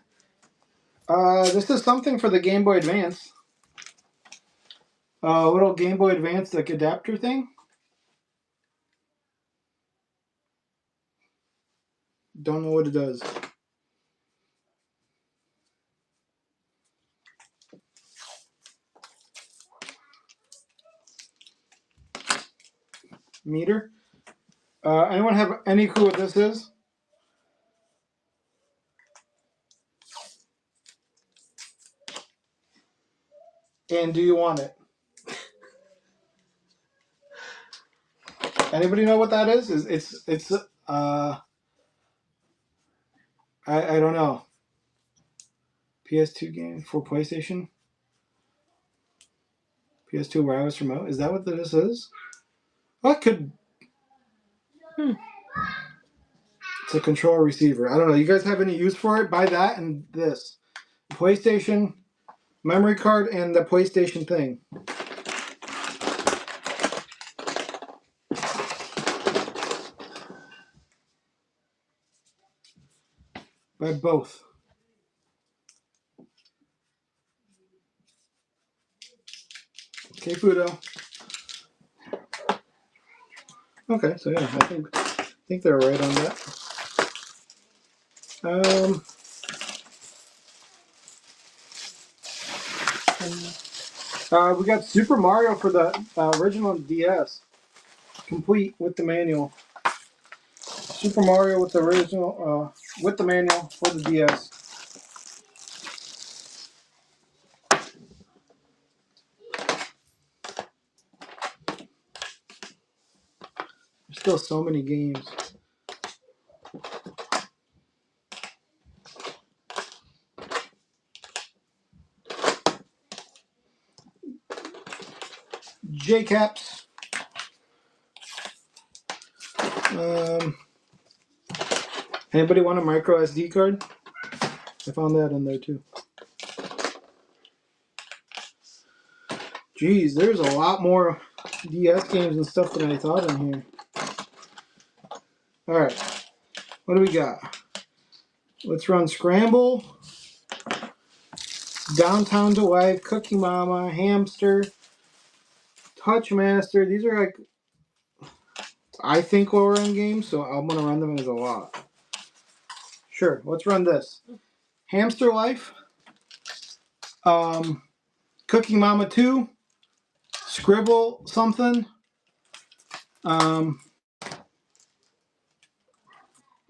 This is something for the Game Boy Advance. Little Game Boy Advance like adapter thing. Don't know what it does. Meter. Anyone have any clue what this is? And do you want it? Anybody know what that is? It's I don't know. PS2 game for PlayStation. PS2 wireless remote. Is that what this is? Oh, it could. It's a controller receiver. I don't know. You guys have any use for it? Buy that and this. PlayStation memory card and the PlayStation thing. Buy both. Okay, Fudo. Okay, so yeah, I think they're right on that. We got Super Mario for the original DS, complete with the manual. Super Mario with the original, with the manual for the DS. There's still so many games. J-Caps. Anybody want a micro SD card? I found that in there too. Geez, there's a lot more DS games and stuff than I thought in here. Alright, what do we got? Let's run Scramble, Downtown to Life, Cookie Mama, Hamster, Touch Master. These are like, I think lower end games, so I'm going to run them as a lot. Sure, let's run this. Hamster Life, Cookie Mama 2, Scribble something,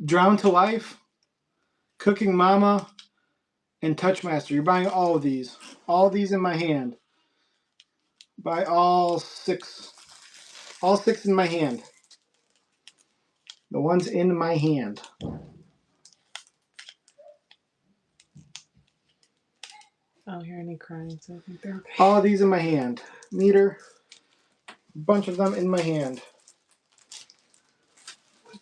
Drown to Life, Cooking Mama, and Touch Master. You're buying all of these. All of these in my hand. Buy all six. All six in my hand. The ones in my hand. I don't hear any crying, so I think they're okay. All of these in my hand. Meter. A bunch of them in my hand.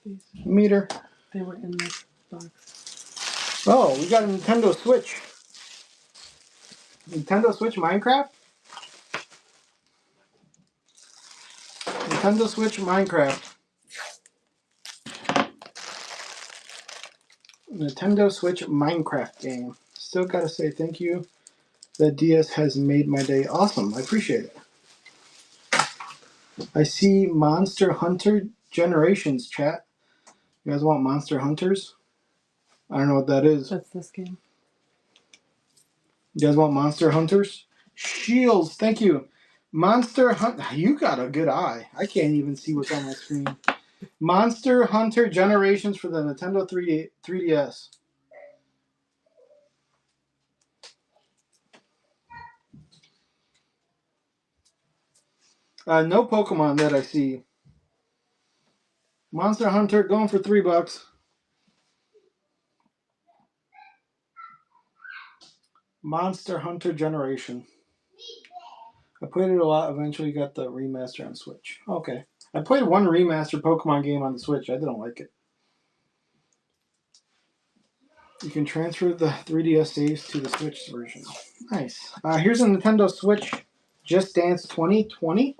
These, Meter. they were in this box. Oh, we got a Nintendo Switch. Nintendo Switch Minecraft? Nintendo Switch Minecraft. Nintendo Switch Minecraft game. Still gotta say thank you. That DS has made my day. Awesome. I appreciate it. I see Monster Hunter Generations chat. You guys want Monster Hunters? I don't know what that is. That's this game. You guys want Monster Hunters? Shields, thank you. Monster Hunt. You got a good eye. I can't even see what's on my screen. Monster Hunter Generations for the Nintendo 3DS. No Pokemon that I see. Monster Hunter going for $3. Monster Hunter Generation. I played it a lot. Eventually got the remaster on Switch. Okay. I played one remaster Pokemon game on the Switch. I didn't like it. You can transfer the 3DS saves to the Switch version. Nice. Here's a Nintendo Switch Just Dance 2020.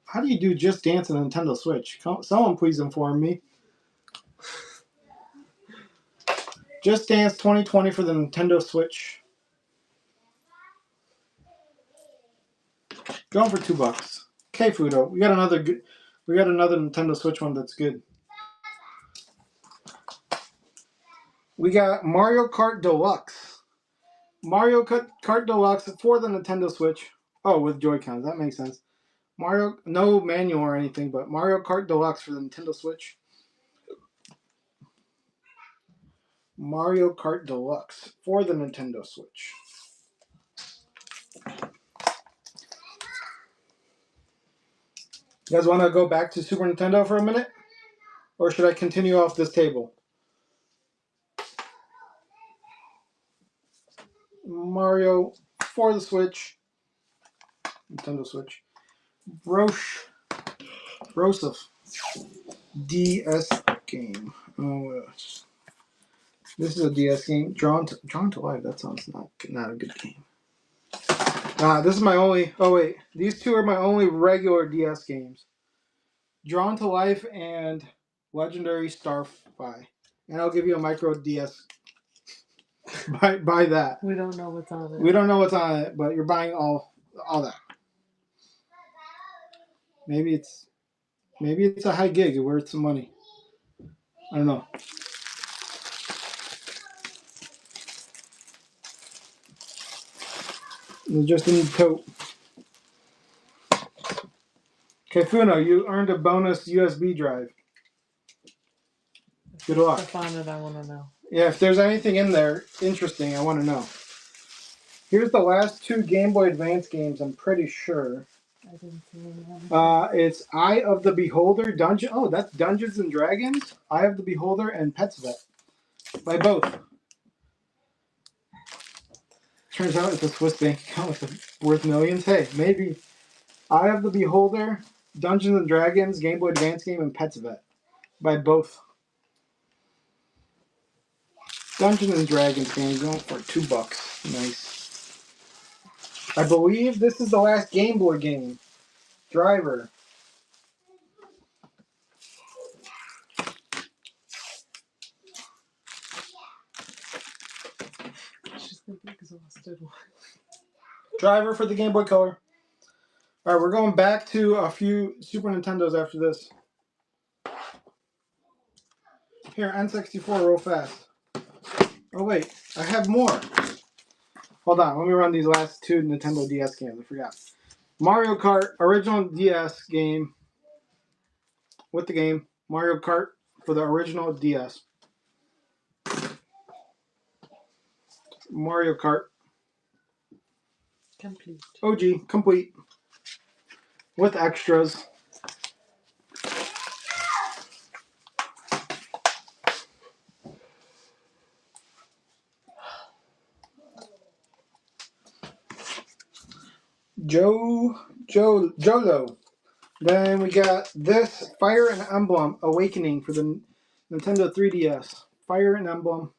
How do you do Just Dance on Nintendo Switch? Someone please inform me. Just Dance 2020 for the Nintendo Switch. Going for $2. Okay, Fudo. We got another Nintendo Switch one that's good. We got Mario Kart Deluxe. Mario Kart Deluxe for the Nintendo Switch. Oh, with Joy-Cons. That makes sense. Mario, no manual or anything, but Mario Kart Deluxe for the Nintendo Switch. Mario Kart Deluxe for the Nintendo Switch. You guys want to go back to Super Nintendo for a minute? Or should I continue off this table? Mario for the Switch. Nintendo Switch. Broseph. DS game. Oh, this is a DS game. Drawn to Life. That sounds not a good game. This is my only. Oh wait, these two are my only regular DS games. Drawn to Life and Legendary Starfy. And I'll give you a micro DS. Buy that. We don't know what's on it. We don't know what's on it, but you're buying all that. Maybe it's a high gig worth some money. I don't know. It's just a neat tote. Okay, Funo, you earned a bonus USB drive. Good luck. If on it, I want to know. Yeah, if there's anything in there interesting, I want to know. Here's the last two Game Boy Advance games, I'm pretty sure. I didn't see anyone. It's Eye of the Beholder, Dungeon. Oh, that's Dungeons and Dragons. Eye of the Beholder and Pets Vet. By both. Turns out it's a Swiss bank account worth millions. Hey, maybe. Eye of the Beholder, Dungeons and Dragons, Game Boy Advance game, and Pets Vet. By both. Dungeons and Dragons game going for $2. Nice. I believe this is the last Game Boy game. Driver. She's gonna be exhausted. Driver for the Game Boy Color. Alright, we're going back to a few Super Nintendos after this. Here, N64 real fast. Oh wait, I have more. Hold on, let me run these last two Nintendo DS games. I forgot. Mario Kart original DS game. With the game. Mario Kart for the original DS. Mario Kart. Complete. OG, complete. With extras. Jolo. Then we got this Fire and Emblem Awakening for the Nintendo 3DS. Fire and Emblem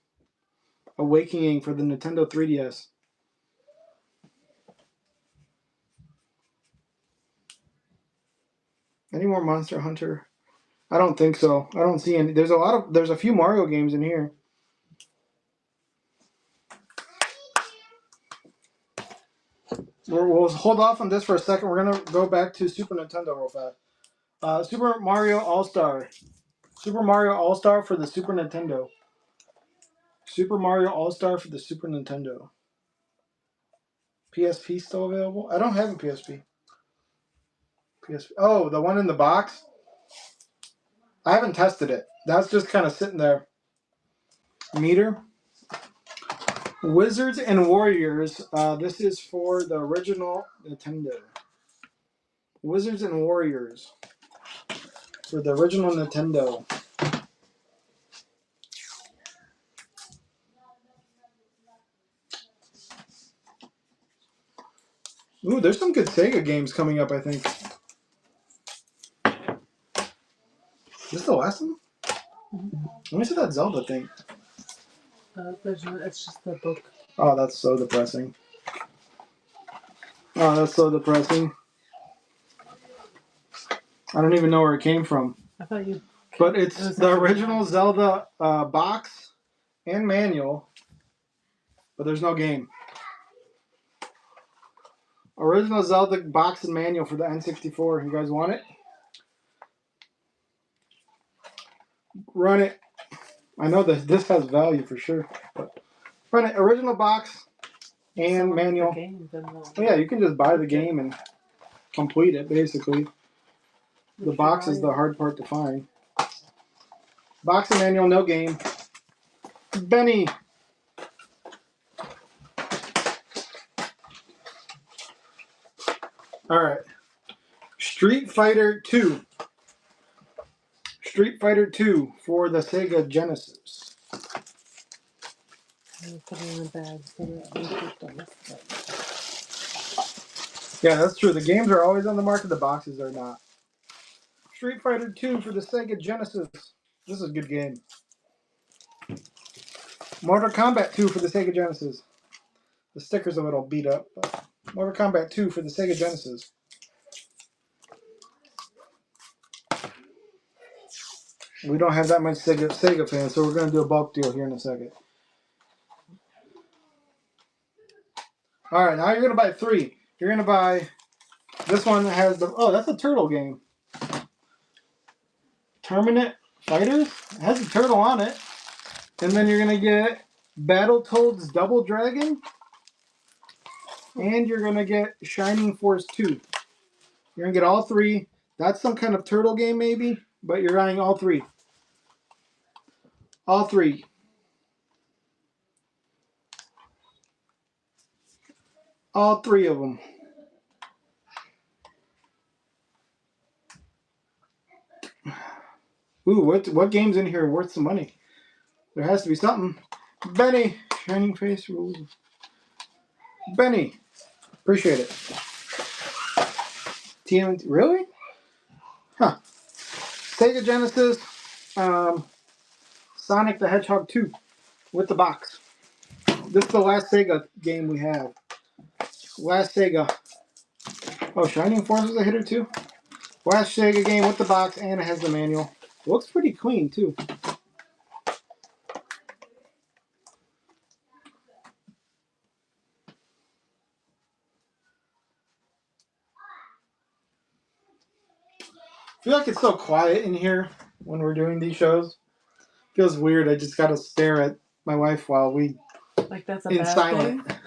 Awakening for the Nintendo 3DS. Any more Monster Hunter? I don't think so. I don't see any. There's a few Mario games in here. We'll hold off on this for a second. We're gonna go back to Super Nintendo real fast. Super Mario All Star. Super Mario All Star for the Super Nintendo. Super Mario All Star for the Super Nintendo. PSP still available? I don't have a PSP. PSP. Oh, the one in the box? I haven't tested it. That's just kind of sitting there. Meter. Wizards and Warriors. This is for the original Nintendo. Wizards and Warriors. For the original Nintendo. Ooh, there's some good Sega games coming up, I think. Is this the last one? Mm-hmm. Let me see that Zelda thing. There's no, it's just the book. Oh, that's so depressing. Oh, that's so depressing. I don't even know where it came from. I thought you. But it's the original Zelda box and manual, but there's no game. Original Zelda box and manual for the N64. You guys want it? Run it. I know that this has value for sure. But run it. Original box and manual. Yeah, you can just buy the game and complete it, basically. The box is the hard part to find. Box and manual, no game. Benny. Alright. Street Fighter 2. Street Fighter 2 for the Sega Genesis. I'll put it in a bag so that yeah, that's true. The games are always on the market, the boxes are not. Street Fighter 2 for the Sega Genesis. This is a good game. Mortal Kombat 2 for the Sega Genesis. The sticker's a little beat up, but Mortal Kombat 2 for the Sega Genesis. We don't have that much Sega fans, so we're going to do a bulk deal here in a second. Alright, now you're going to buy 3. You're going to buy... This one has the... Oh, that's a turtle game. Terminate Fighters? It has a turtle on it. And then you're going to get Battletoads Double Dragon. And you're going to get Shining Force 2. You're going to get all 3. That's some kind of turtle game maybe, but you're buying all 3. All 3. All 3 of them. Ooh, what game's in here worth some money? There has to be something. Benny, Shining Face rules. Benny, appreciate it. TMNT, really? Huh. Sega Genesis, Sonic the Hedgehog 2 with the box. This is the last Sega game we have. Last Sega. Oh, Shining Force is a hitter too? Last Sega game with the box, and it has the manual. It looks pretty clean too. I feel like it's so quiet in here when we're doing these shows. Feels weird. I just gotta stare at my wife while we like that's a in bad silent thing?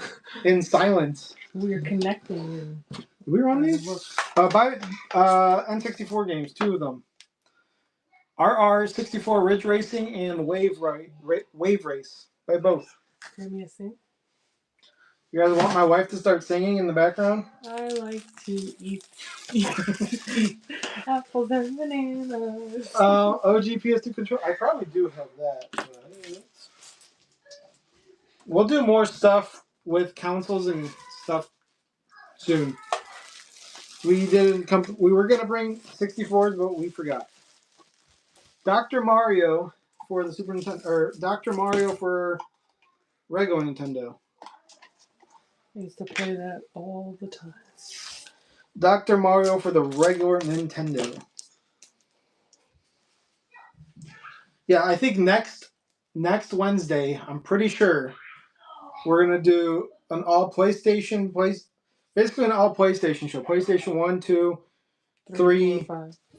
In silence. We're connecting. We were on these. Buy N64 games, 2 of them. RR64 Ridge Racing and Wave Race. Buy both. Hear me sing? You guys want my wife to start singing in the background? I like to eat apples and bananas. OG PS2 control. I probably do have that. But we'll do more stuff with consoles and stuff soon. We were gonna bring 64s, but we forgot. Dr. Mario for the Super Nintendo, or Dr. Mario for regular Nintendo. I used to play that all the time. Dr. Mario for the regular Nintendo. Yeah, I think next Wednesday, I'm pretty sure we're gonna do an all PlayStation basically an all PlayStation show. PlayStation 1, 2, 3,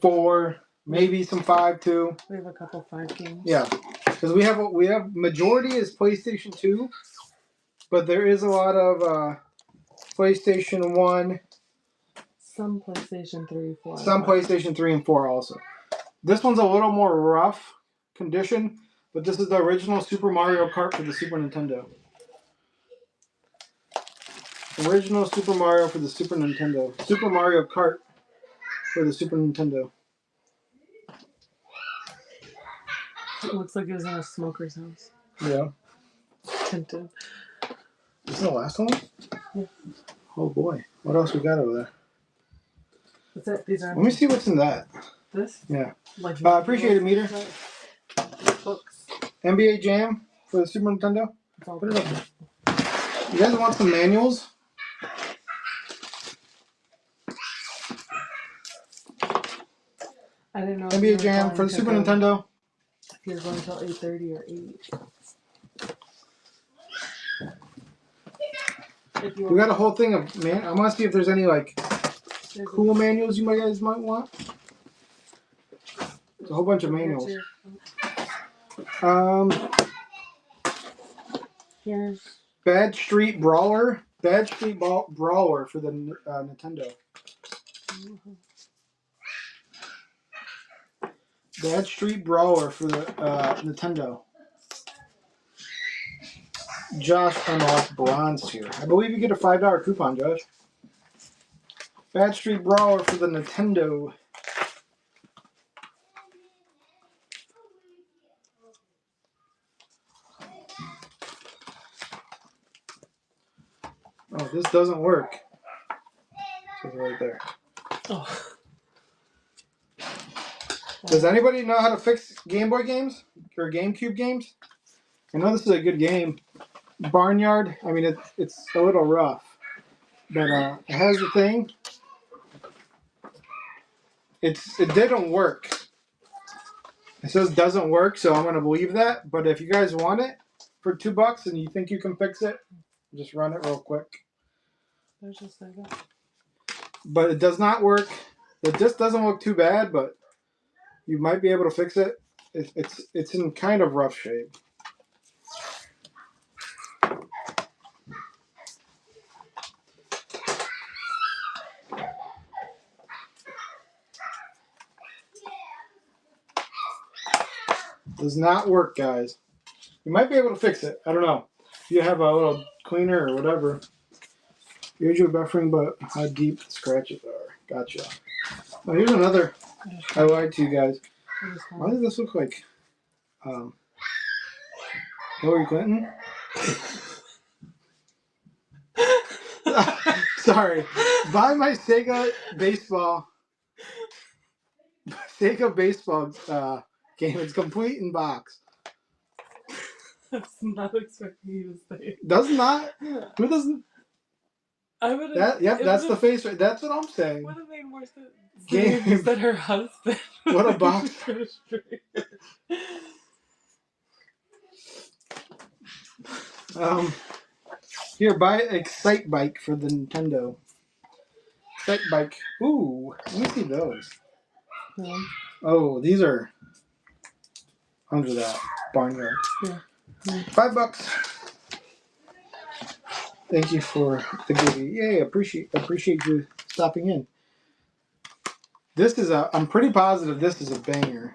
4, maybe some 5 too. We have a couple 5 games. Yeah, because we have majority is PlayStation 2, but there is a lot of PlayStation 1. Some PlayStation 3, 4. Some PlayStation 3 and 4 also. This one's a little more rough condition, but this is the original Super Mario Kart for the Super Nintendo. Original Super Mario for the Super Nintendo. Super Mario Kart for the Super Nintendo. It looks like it was in a smoker's house. Yeah. Tinted. This is the last one? Yeah. Oh boy. What else we got over there? That's it. These are. Let me see what's in that. This? Yeah. Like Appreciate it, Meter. Books. NBA Jam for the Super Nintendo. Put it up there. You guys want some manuals? I didn't know. NBA Jam for the Super Nintendo. If you're going until 8:30 or 8. We got a whole thing of man. I want to see if there's any like cool manuals you guys might want. There's a whole bunch of manuals. Here's Bad Street Brawler. Bad Street Brawler for the Nintendo. Bad Street Brawler for the Nintendo. Josh unlocked bronze tier. I believe you get a $5 coupon, Josh. Bad Street Brawler for the Nintendo. Oh, this doesn't work. It's right there. Oh. Does anybody know how to fix Game Boy games or GameCube games? I know this is a good game. Barnyard. I mean, it's a little rough, but it has the thing. It didn't work. It says doesn't work, so I'm gonna believe that. But if you guys want it for $2 and you think you can fix it, just run it real quick. There's just like that. But it does not work. The disc doesn't look too bad, but you might be able to fix it. It's in kind of rough shape. Does not work, guys. You might be able to fix it. I don't know. If you have a little cleaner or whatever. Usually buffering, but how deep the scratches are. Gotcha. Oh, here's another. I lied to you guys. Why does this look like Hillary Clinton? Sorry. Buy my Sega baseball game. It's complete in box. I was not expecting you to say it. Does not? Who doesn't? I would have. Yep, that's the face right. That's what I'm saying. Would have made more sense. Game. You said her husband. What a box. Here, buy Excite Bike for the Nintendo. Excite Bike. Ooh, let me see those. Yeah. Oh, these are under that Barnyard. Yeah. $5. Thank you for the goodie. Yay, appreciate you stopping in. This is I'm pretty positive this is a banger.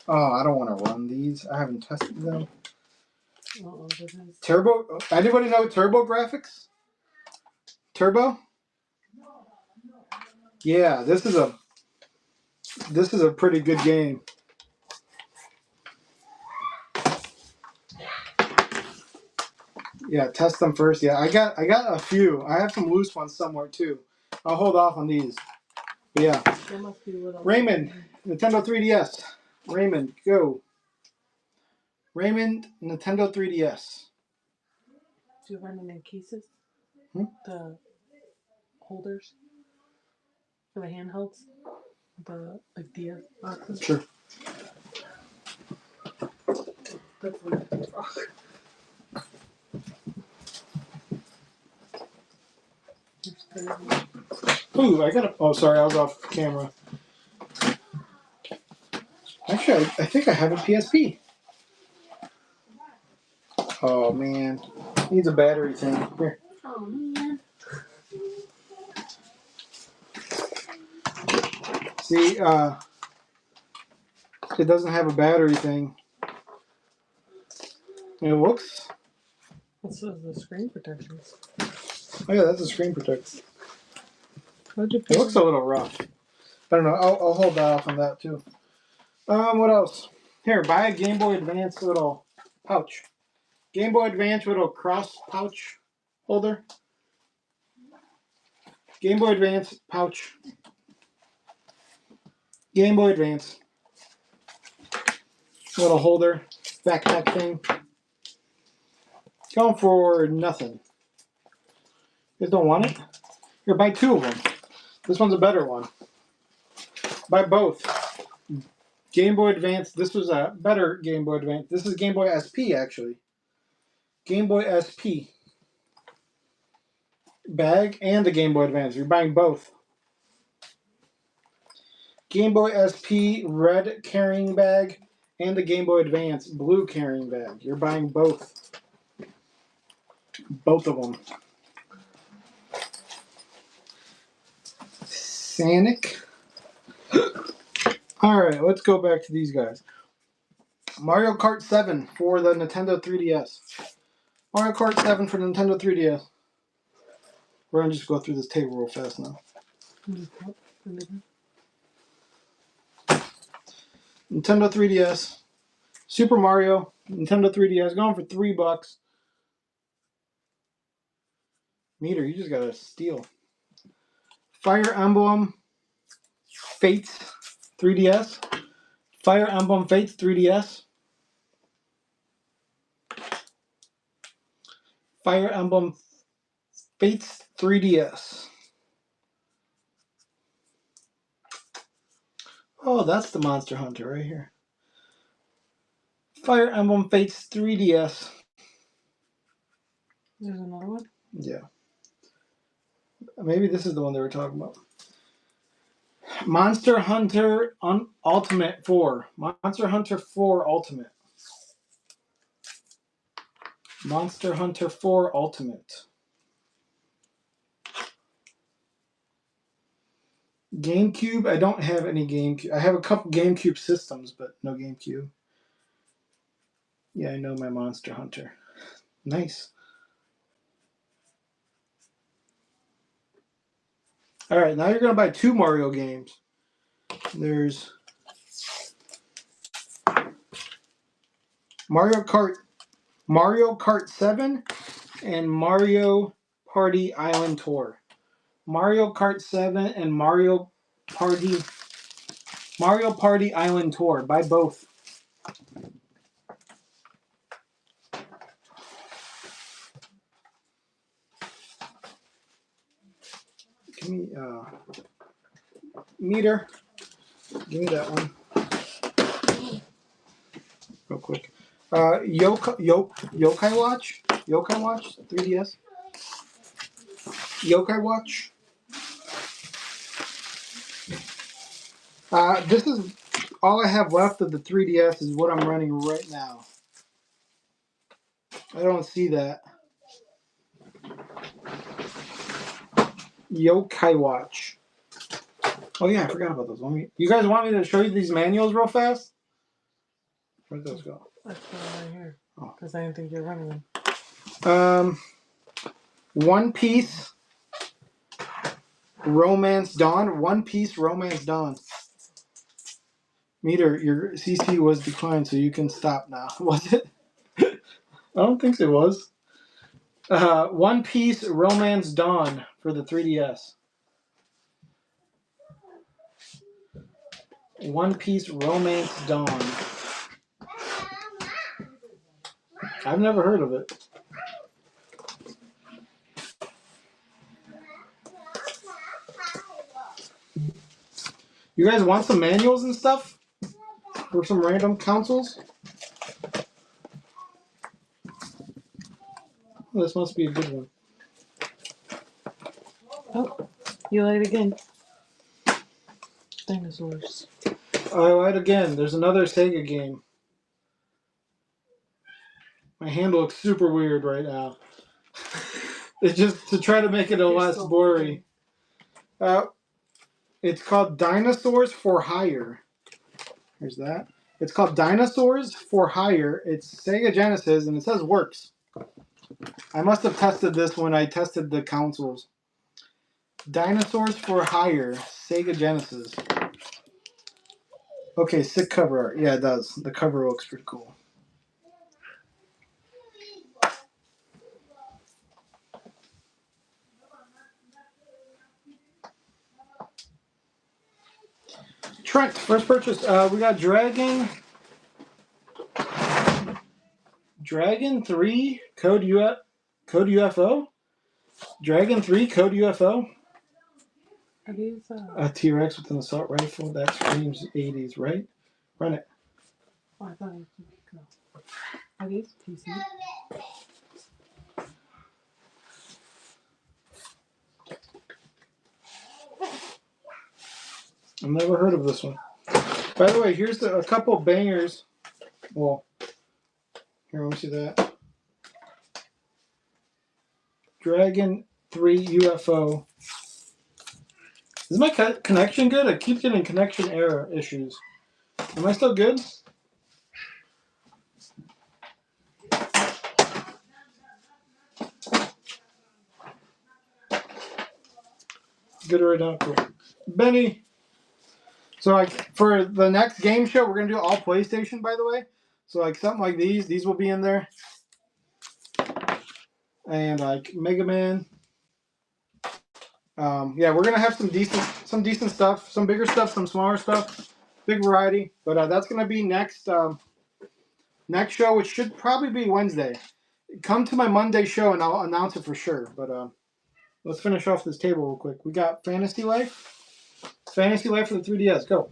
Oh, I don't want to run these. I haven't tested them. Turbo. Anybody know Turbo Graphics? Turbo? Yeah, this is a pretty good game. Yeah, test them first. Yeah, I got a few. I have some loose ones somewhere too. I'll hold off on these. But yeah. Raymond, Nintendo 3DS. Raymond, go. Raymond, Nintendo 3DS. Do you have any cases? The holders for the handhelds? The DS boxes? Sure. That's what Ooh, I got a. Oh, sorry, I was off camera. Actually, I think I have a PSP. Oh man, needs a battery thing. Here. Oh man. See, it doesn't have a battery thing. It looks. What's the screen protections? Oh yeah, that's a screen protector. How'd you It looks a little rough. I don't know. I'll hold that off on that too. What else? Here, buy a Game Boy Advance little pouch. Game Boy Advance little cross pouch holder. Game Boy Advance pouch. Game Boy Advance little holder backpack thing. Going for nothing. You guys don't want it? Here, buy two of them. This one's a better one. Buy both. Game Boy Advance. This was a better Game Boy Advance. This is Game Boy SP actually. Game Boy SP bag and the Game Boy Advance. You're buying both. Game Boy SP red carrying bag and the Game Boy Advance blue carrying bag. You're buying both. Both of them. Sonic. Alright, let's go back to these guys. Mario Kart 7 for the Nintendo 3DS. Mario Kart 7 for the Nintendo 3DS. We're going to just go through this table real fast now. Nintendo 3DS. Super Mario. Nintendo 3DS. Going for $3. Meter, you just got to steal. Fire Emblem Fates 3DS. Fire Emblem Fates 3DS. Fire Emblem Fates 3DS. Oh, that's the Monster Hunter right here. Fire Emblem Fates 3DS. There's another one? Yeah. Maybe this is the one they were talking about. Monster Hunter Ultimate 4. Monster Hunter 4 Ultimate. Monster Hunter 4 Ultimate. GameCube. I don't have any GameCube. I have a couple GameCube systems, but no GameCube. Yeah, I know my Monster Hunter. Nice. Alright, now you're going to buy two Mario games. There's Mario Kart 7 and Mario Party Island Tour. Mario Kart 7 and Mario Party Island Tour. Buy both. Give me meter. Give me that one. Real quick. Yokai Watch. Yokai Watch 3DS. Yokai Watch. This is all I have left of the 3DS is what I'm running right now. I don't see that. Yokai Watch. Oh yeah, I forgot about those. You guys want me to show you these manuals real fast? Where'd those go? I put them right here. Because I didn't think you were running them. One Piece Romance Dawn. One Piece Romance Dawn. Meter, your CC was declined, so you can stop now. Was it? I don't think it was. One Piece Romance Dawn for the 3DS. One Piece Romance Dawn. I've never heard of it. You guys want some manuals and stuff? For some random consoles? This must be a good one. Oh, you lied again. Dinosaurs. I lied again. There's another Sega game. My hand looks super weird right now. It's just to try to make it a less blurry. It's called Dinosaurs for Hire. Here's that. It's called Dinosaurs for Hire. It's Sega Genesis, and it says works. I must have tested this when I tested the consoles. Dinosaurs for Hire, Sega Genesis. Okay, sick cover art. Yeah, it does. The cover looks pretty cool. Trent, first purchase. We got Dragon 3 Code UFO. Dragon 3 Code UFO. Are these, A T-Rex with an assault rifle. That screams 80s, right? Run it. Oh, I thought it was no. Are these PC? I've never heard of this one. By the way, here's a couple bangers. Well, here, let me see that. Dragon 3 UFO. Is my connection good? I keep getting connection error issues. Am I still good? Good right now, cool. Benny. So like for the next game show, we're gonna do all PlayStation, by the way. So like something like these will be in there. And like Mega Man. Yeah, we're gonna have some decent stuff, some bigger stuff, some smaller stuff, big variety. But that's gonna be next show, which should probably be Wednesday. Come to my Monday show and I'll announce it for sure. But let's finish off this table real quick. We got Fantasy Life. Fantasy Life for the 3DS. Go.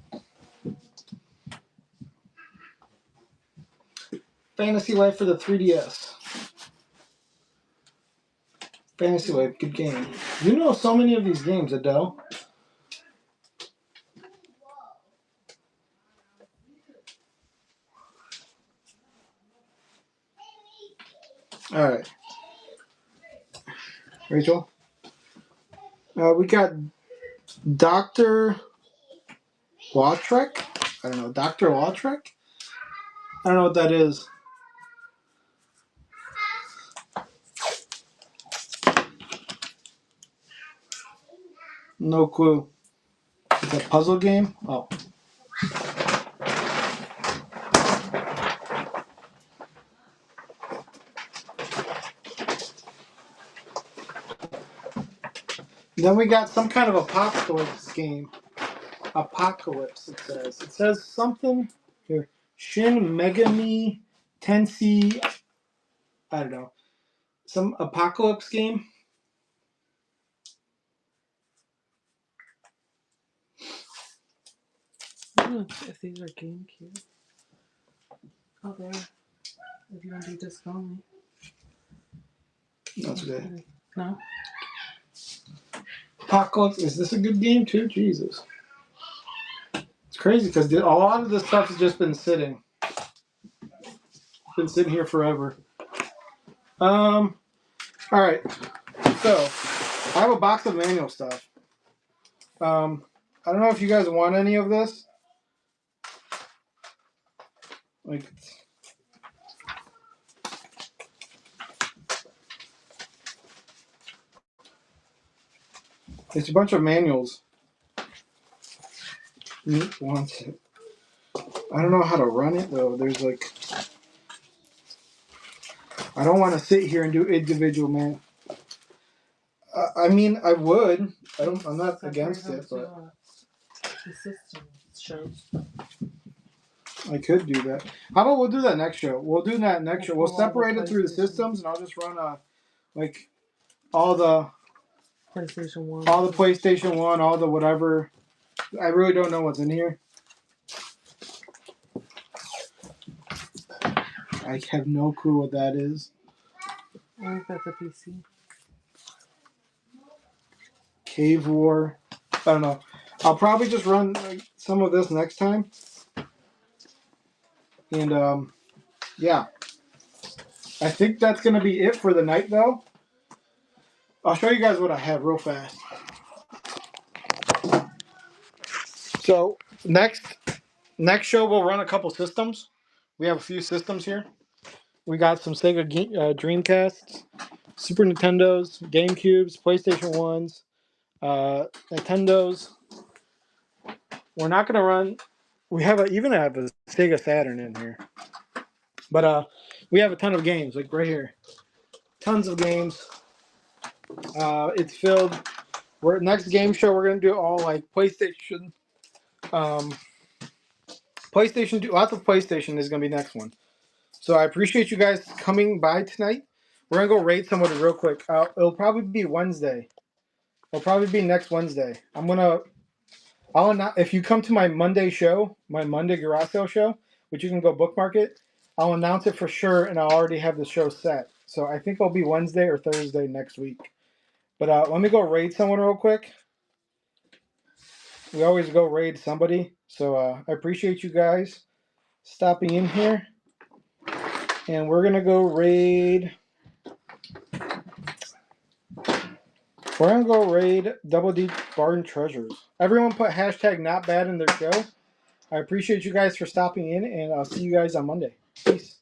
Fantasy Life for the 3DS. Fantasy Life, good game. You know so many of these games, Adele. All right. Rachel? We got Dr. Lautrec? I don't know. Dr. Lautrec? I don't know what that is. No clue. It's a puzzle game? Oh. Then we got some kind of apocalypse game. Apocalypse, it says. It says something here. Shin Megami Tensei. I don't know. Some apocalypse game. I don't know if these are GameCube. Oh, they are. If you want to do disc only. That's good. No? Apocalypse. Is this a good game too? Jesus. It's crazy because a lot of this stuff has just been sitting. It's been sitting here forever. All right. So, I have a box of manual stuff. I don't know if you guys want any of this. Like, it's a bunch of manuals. Wants it. I don't know how to run it though. There's like, I don't want to sit here and do individual man. I mean, I would. I'm not against it, but The system shows. I could do that. How about we'll do that next show? We'll do that next show. We'll separate it through the systems, and I'll just run like all the PlayStation 1. all the PlayStation 1, all the whatever. I really don't know what's in here. I have no clue what that is. I think that's a PC. Cave War. I don't know. I'll probably just run some of this next time. And yeah, I think that's gonna be it for the night, though. I'll show you guys what I have real fast. So next show we'll run a couple systems. We have a few systems here. We got some Sega Dreamcasts, Super Nintendos, GameCubes, PlayStation 1s, Nintendos. We're not going to run. We even have a Sega Saturn in here. But we have a ton of games, like right here. Tons of games. It's filled. Next game show, we're going to do all like PlayStation. PlayStation 2, lots of PlayStation is going to be next one. So I appreciate you guys coming by tonight. We're going to go raid somebody real quick. It'll probably be Wednesday. It'll probably be next Wednesday. If you come to my Monday show, my Monday garage sale show, which you can go bookmark it, I'll announce it for sure, and I'll already have the show set. So I think it'll be Wednesday or Thursday next week. But let me go raid someone real quick. We always go raid somebody. So I appreciate you guys stopping in here. And we're going to go raid... We're going to go raid Double D Barn Treasures. Everyone put hashtag not bad in their show. I appreciate you guys for stopping in, and I'll see you guys on Monday. Peace.